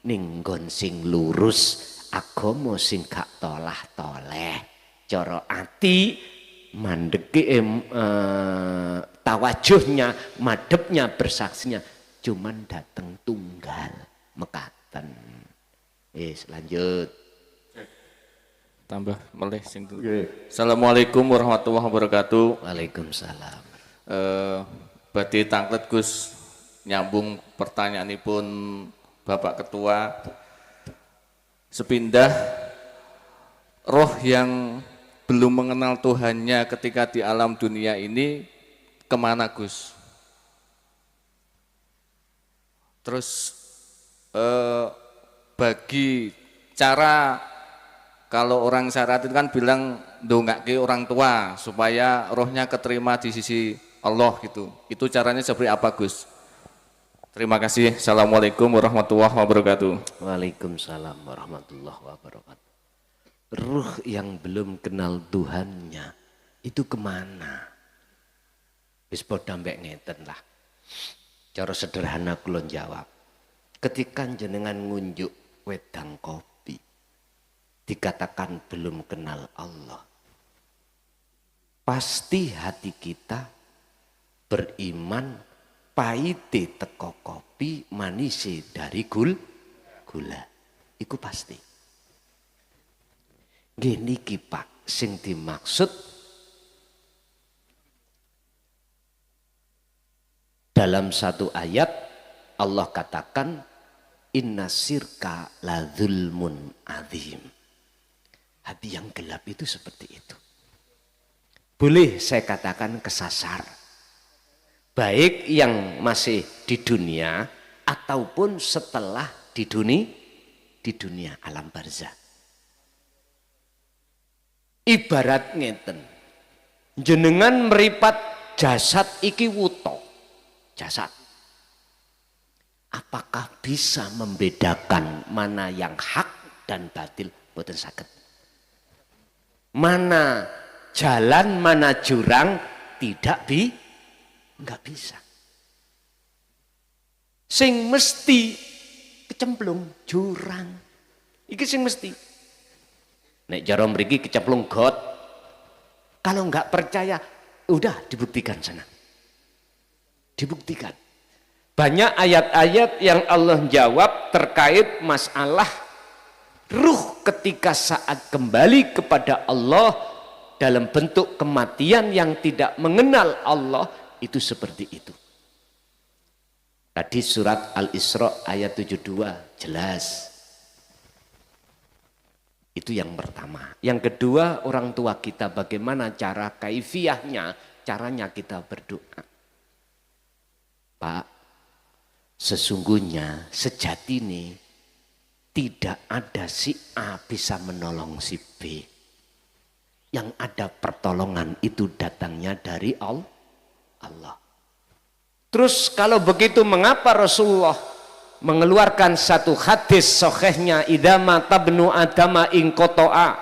ninggon sing lurus, agama sing gak tolah-toleh. Cara ati mandeki tawajuhnya, madepnya, bersaksinya cuman datang tunggal mekaten. Lanjut. Tambah meleh sing Assalamualaikum warahmatullahi wabarakatuh. Waalaikumsalam. Badhe tanglet Gus nyambung pertanyaanipun Bapak Ketua. Sepindah roh yang belum mengenal Tuhannya ketika di alam dunia ini kemana Gus? Terus bagi cara, kalau orang syariat itu kan bilang ndongake orang tua supaya rohnya keterima di sisi Allah gitu. Itu caranya seperti apa Gus? Terima kasih. Assalamualaikum warahmatullahi wabarakatuh. Waalaikumsalam warahmatullahi wabarakatuh. Ruh yang belum kenal Tuhannya itu kemana? Wis padha mbek ngeten lah. Cara sederhana kula jawab. Ketika jenengan ngunjuk wedang kopi, dikatakan belum kenal Allah. Pasti hati kita beriman pahite teko kopi, manise dari gula. Iku pasti. Nggih niki Pak, sing dimaksud dalam satu ayat Allah katakan inna sirka la dzulmun adzim. Hati yang gelap itu seperti itu. Boleh saya katakan kesasar. Baik yang masih di dunia ataupun setelah di dunia alam barzah. Ibarat ngeten. Jenengan meripat jasad iki wuto. Jasad. Apakah bisa membedakan mana yang hak dan batil? Boten saged. Mana jalan, mana jurang, enggak bisa. Sing mesti kecemplung jurang. Iki sing mesti. Nek jaro mriki kecemplung got. Kalau enggak percaya, udah dibuktikan sana. Dibuktikan. Banyak ayat-ayat yang Allah jawab terkait masalah ruh ketika saat kembali kepada Allah dalam bentuk kematian yang tidak mengenal Allah, itu seperti itu. Tadi surat Al-Isra ayat 72 jelas. Itu yang pertama. Yang kedua, orang tua kita bagaimana cara kaifiyahnya, caranya kita berdoa. Pak, sesungguhnya sejati ini tidak ada si A bisa menolong si B. Yang ada pertolongan itu datangnya dari Allah. Terus kalau begitu mengapa Rasulullah mengeluarkan satu hadis sahihnya idama tabnu adama ingkoto'a.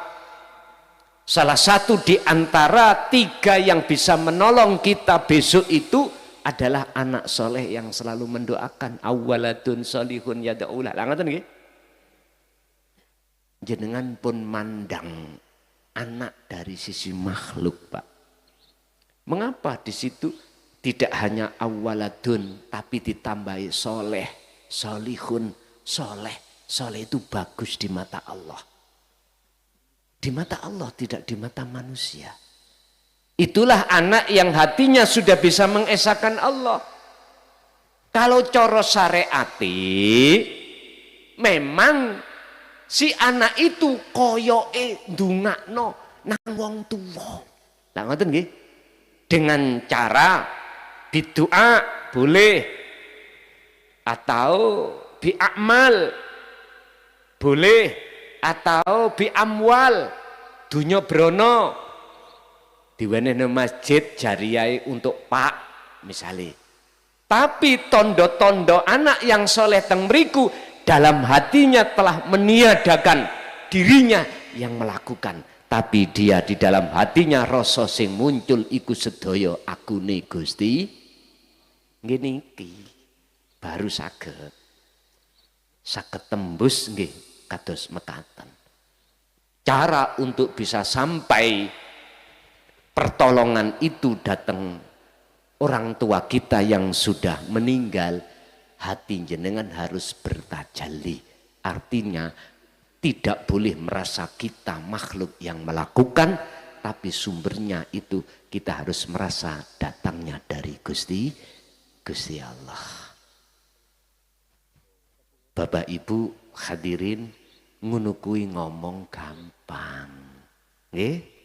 Salah satu di antara 3 yang bisa menolong kita besok itu adalah anak soleh yang selalu mendoakan awaladun solihun yada'ulah. Langatun nggih? Jenengan pun mandang anak dari sisi makhluk, Pak. Mengapa di situ tidak hanya awaladun tapi ditambahi soleh, solihun, soleh. Soleh itu bagus di mata Allah. Di mata Allah, tidak di mata manusia. Itulah anak yang hatinya sudah bisa mengesahkan Allah. Kalau coro syariati, memang si anak itu koyoke ndungakno nang wong tuwa. Lah ngoten nggih. Dengan cara bidu'a boleh atau bi'amal boleh atau bi'amwal dunya brono diwenehne masjid jariyah untuk Pak misalnya. Tapi tondo-tondo anak yang soleh teng mriku dalam hatinya telah meniadakan dirinya yang melakukan, tapi dia di dalam hatinya rasa sing muncul iku sedaya akune Gusti ngene iki baru saged tembus nggih kados mekaten. Cara untuk bisa sampai pertolongan itu datang orang tua kita yang sudah meninggal, hati jenengan harus bertajalli. Artinya tidak boleh merasa kita makhluk yang melakukan, tapi sumbernya itu kita harus merasa datangnya dari Gusti Allah. Bapak Ibu hadirin, ngono kuwi ngomong gampang. Nggih?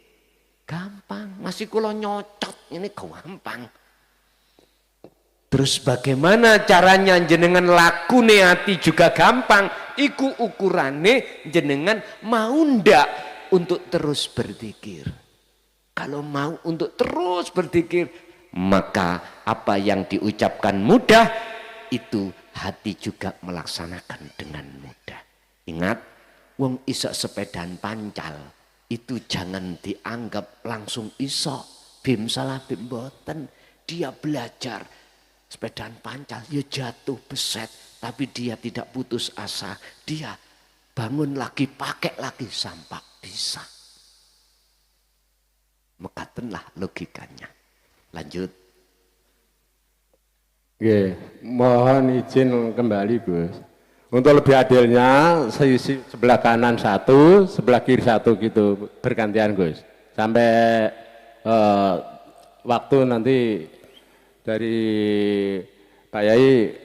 Gampang, masih kula nyocot ini gampang. Terus bagaimana caranya jenengan lakune hati juga gampang. Iku ukurane jenengan mau ndak untuk terus berzikir. Kalau mau untuk terus berzikir, maka apa yang diucapkan mudah, itu hati juga melaksanakan dengan mudah. Ingat, wong iso sepedaan pancal, itu jangan dianggap langsung iso. Bim salah bim boten. Dia belajar sepedaan pancal, ya jatuh beset, tapi dia tidak putus asa. Dia bangun lagi, pakai lagi sampai bisa. Mekatenlah logikanya. Lanjut. Nggih, mohon izin kembali Gus. Untuk lebih adilnya, sisi sebelah kanan satu, sebelah kiri satu gitu, bergantian Gus. Sampai waktu nanti dari Pak Yai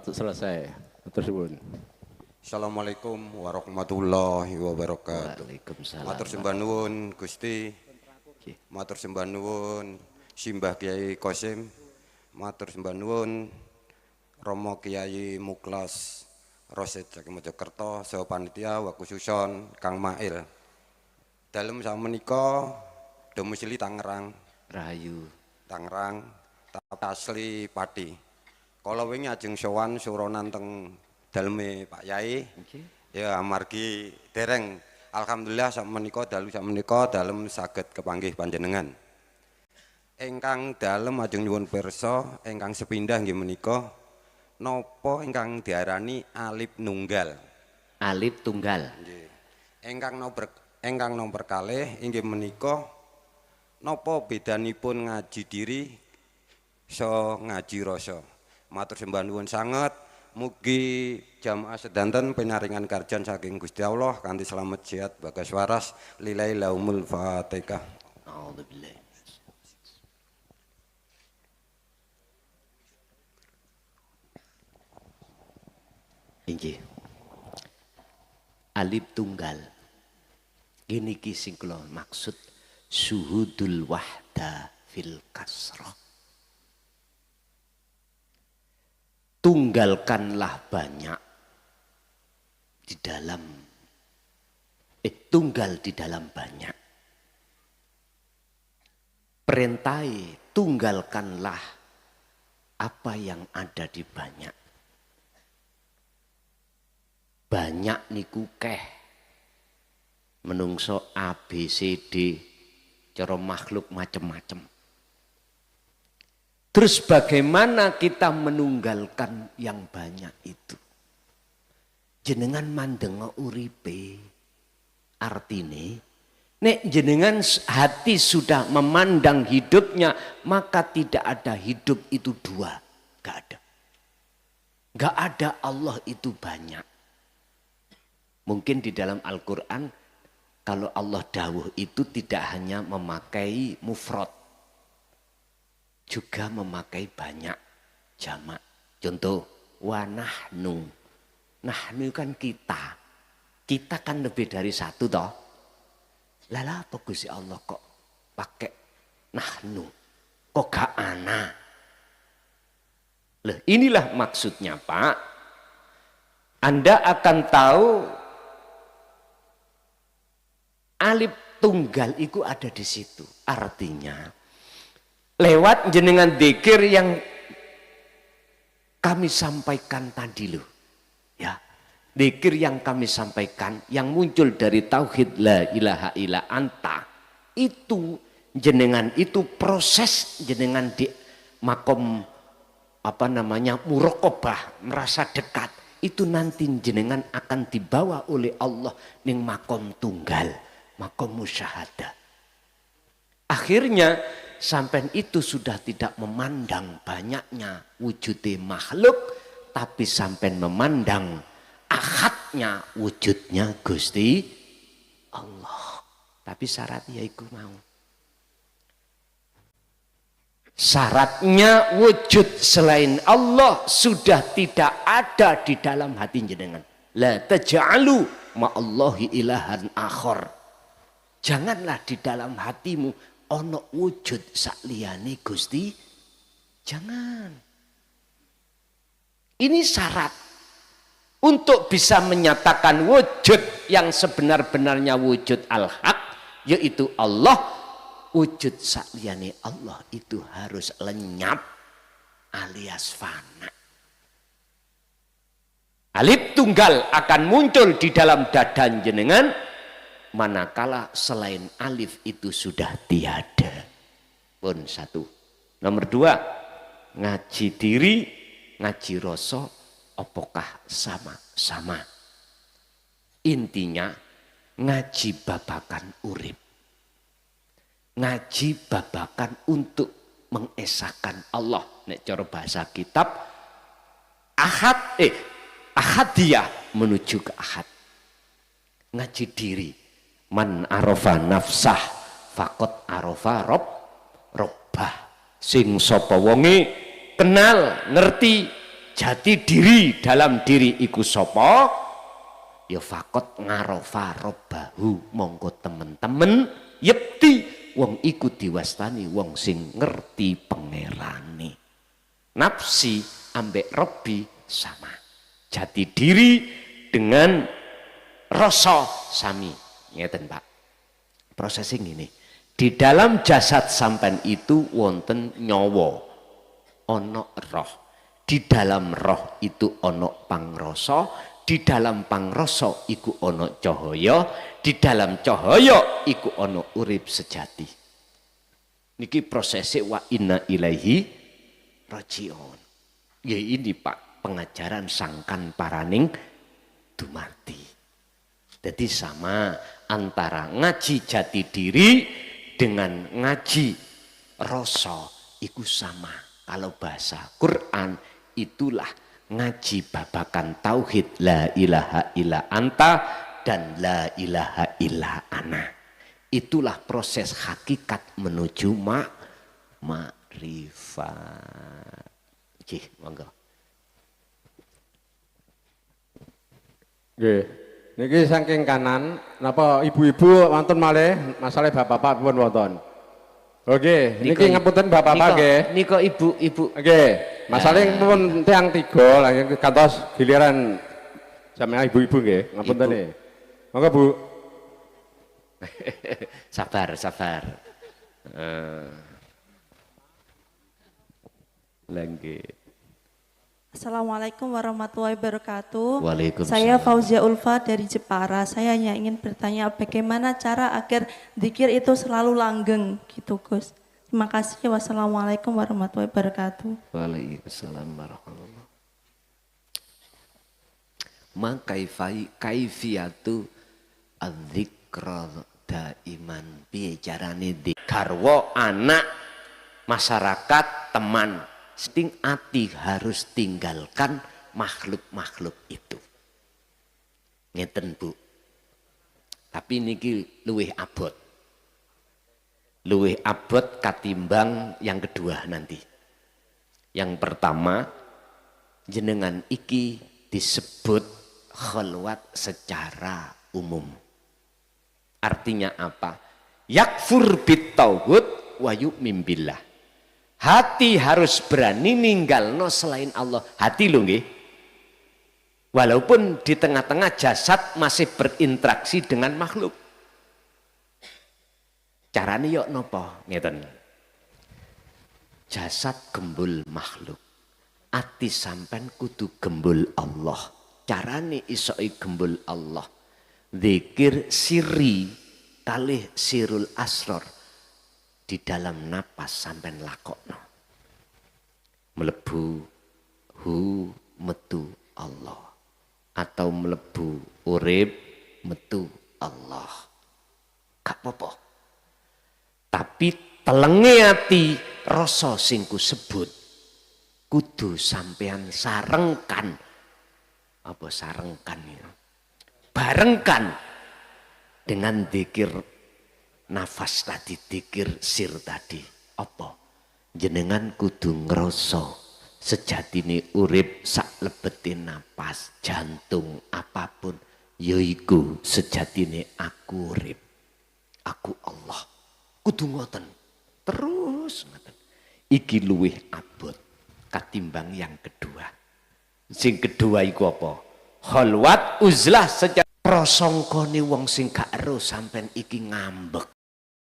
selesai. Tersebut. Assalamualaikum warahmatullahi wabarakatuh. Waalaikumsalam. Matur sembah nuwun Gusti. Matur sembah nuwun Simbah Kiai Qasim. Matur sembah nuwun Romo Kiai Muklas Rosid saking Mojokerto saha panitia wa khususon Kang Mail. Dalem samenika domisili Tangerang. Rahayu. Tangerang tapi asli Pati. Kala wingi ajeng sowan suronan teng daleme Pak Yai. Ya amargi dereng alhamdulillah samenika dalu samenika dalem saged kepanggih panjenengan. Ingkang dalem ajeng nyuwun pirsa ingkang sepindah nggih menika napa ingkang diarani alif nunggal. Alif tunggal. Nggih. Ingkang nomor kalih inggih menika napa bedanipun ngaji diri so ngaji rasa. Matur sembah nuwun sanget. Mugi jamaah sedanten pinaringan karjan saking Gusti Allah kanthi slamet sehat bagas waras lillahi laumul fatihah. A'udzubillah. Inggih. Alif tunggal. Ini ki sing kula maksud syuhudul wahda fil kasrah. Tunggalkanlah banyak di dalam tunggal di dalam banyak. Perintai tunggalkanlah apa yang ada di banyak. Banyak niku keh menungso A B C D cara makhluk macam-macam. Terus bagaimana kita menunggalkan yang banyak itu? Jenengan mandeng uripe. Artine nek jenengan hati sudah memandang hidupnya, maka tidak ada hidup itu dua. Gak ada. Gak ada Allah itu banyak. Mungkin di dalam Al-Quran kalau Allah dawuh itu tidak hanya memakai mufrad, juga memakai banyak jamak. Contoh, wanahnu. Nahnu kan kita. Kita kan lebih dari satu toh. Lala apa Gusti Allah kok pakai nahnu? Kok gak ana? Loh, inilah maksudnya Pak. Anda akan tahu alif tunggal itu ada di situ. Artinya lewat jenengan dzikir yang kami sampaikan tadi loh. Ya. Dzikir yang kami sampaikan yang muncul dari tauhid la ilaha illa anta itu jenengan itu proses jenengan di makom muraqabah, merasa dekat. Itu nanti jenengan akan dibawa oleh Allah ning makom tunggal, makom musyahadah. Akhirnya sampai itu sudah tidak memandang banyaknya wujudnya makhluk, tapi sampai memandang ahadnya wujudnya Gusti Allah. Tapi syaratnya iku mau. Syaratnya wujud selain Allah sudah tidak ada di dalam hati jenengan. La taj'alu ma'allahi ilahan akhar. Janganlah di dalam hatimu ono wujud sakliyane Gusti. Jangan. Ini syarat untuk bisa menyatakan wujud yang sebenar-benarnya wujud al-haq, yaitu Allah. Wujud sakliyane Allah itu harus lenyap alias fana. Alif tunggal akan muncul di dalam dada jenengan manakala selain alif itu sudah tiada. Pun satu. Nomor dua, ngaji diri, ngaji rasa, apakah sama-sama? Intinya ngaji babakan urip. Ngaji babakan untuk mengesahkan Allah. Nek cara bahasa kitab ahadiyah menuju ke ahad. Ngaji diri. Man arafa nafsah faqad arafa robbah. Sing sapa wonge kenal ngerti jati diri dalam diri iku sapa ya faqad ngarafa robbahu, mongko temen-temen yekti wong iku diwastani wong sing ngerti pangerane. Nafsi ambek Robbi sama, jati diri dengan rasa sami. Ngeten Pak, prosesing ini di dalam jasad sampean itu wonten nyawa, ono roh. Di dalam roh itu ono pangrasa, di dalam pangrasa iku ono cahaya, di dalam cahaya iku ono urip sejati. Niki prosesnya wa inna ilaihi rajiun. Ya ini Pak, pengajaran sangkan paraning dumati. Jadi sama antara ngaji jati diri dengan ngaji rasa iku sama. Kalau bahasa Quran itulah ngaji babakan tauhid la ilaha illa anta dan la ilaha illa ana. Itulah proses hakikat menuju ma'rifat. Cih, monggo. Nggih. Niki saking kanan, napa ibu-ibu wonten malih masalah bapak-bapak pun wonten. Oke, niki ngapunten bapak-bapak nggih. Nika ibu-ibu. Nggih. Masalah pun tiang tiga lagi kantos giliran sampeyan ibu-ibu nggih, ngapunten nggih. Monggo Bu. Sabar. Lagi. Assalamualaikum warahmatullahi wabarakatuh. Waalaikumsalam. Saya Fauzia Ulfa dari Jepara. Saya hanya ingin bertanya bagaimana cara agar zikir itu selalu langgeng gitu Gus. Terima kasih. Wassalamualaikum warahmatullahi wabarakatuh. Waalaikumsalam warahmatullahi wabarakatuh. Kaifiyatu adzikra daiman. Piye carane garwa anak masyarakat teman sting ati harus tinggalkan makhluk-makhluk itu. Ngeten Bu. Tapi niki luwih abot. Luwih abot katimbang yang kedua nanti. Yang pertama, jenengan iki disebut khalwat secara umum. Artinya apa? Yakfur bitauhud wa yu'min billah. Hati harus berani ninggalno selain Allah. Hati lho nggih. Walaupun di tengah-tengah jasad masih berinteraksi dengan makhluk. Carane yo napa? Ngeten. Jasad gembul makhluk. Ati sampean kudu gembul Allah. Carane iso gembul Allah. Zikir sirri kalih sirul asror. Di dalam napas sampean lakokno. Melebu hu metu Allah. Atau melebu urip metu Allah. Gak apa-apa. Tapi telenge ati rasa sing ku sebut kudu sampean sarengkan. Apa sarengkan ya? Barengkan dengan zikir nafas tadi, zikir sir tadi. Apa? Jenengan kudu ngrasa sejatine urip sak lebete napas, jantung apapun yaiku sejatine aku urip. Aku Allah. Kudu ngoten. Terus ngoten. Iki luwih abot katimbang yang kedua. Sing kedua iku apa? Khalwat uzlah secara prasangkane wong sing gak ero sampean iki ngambek.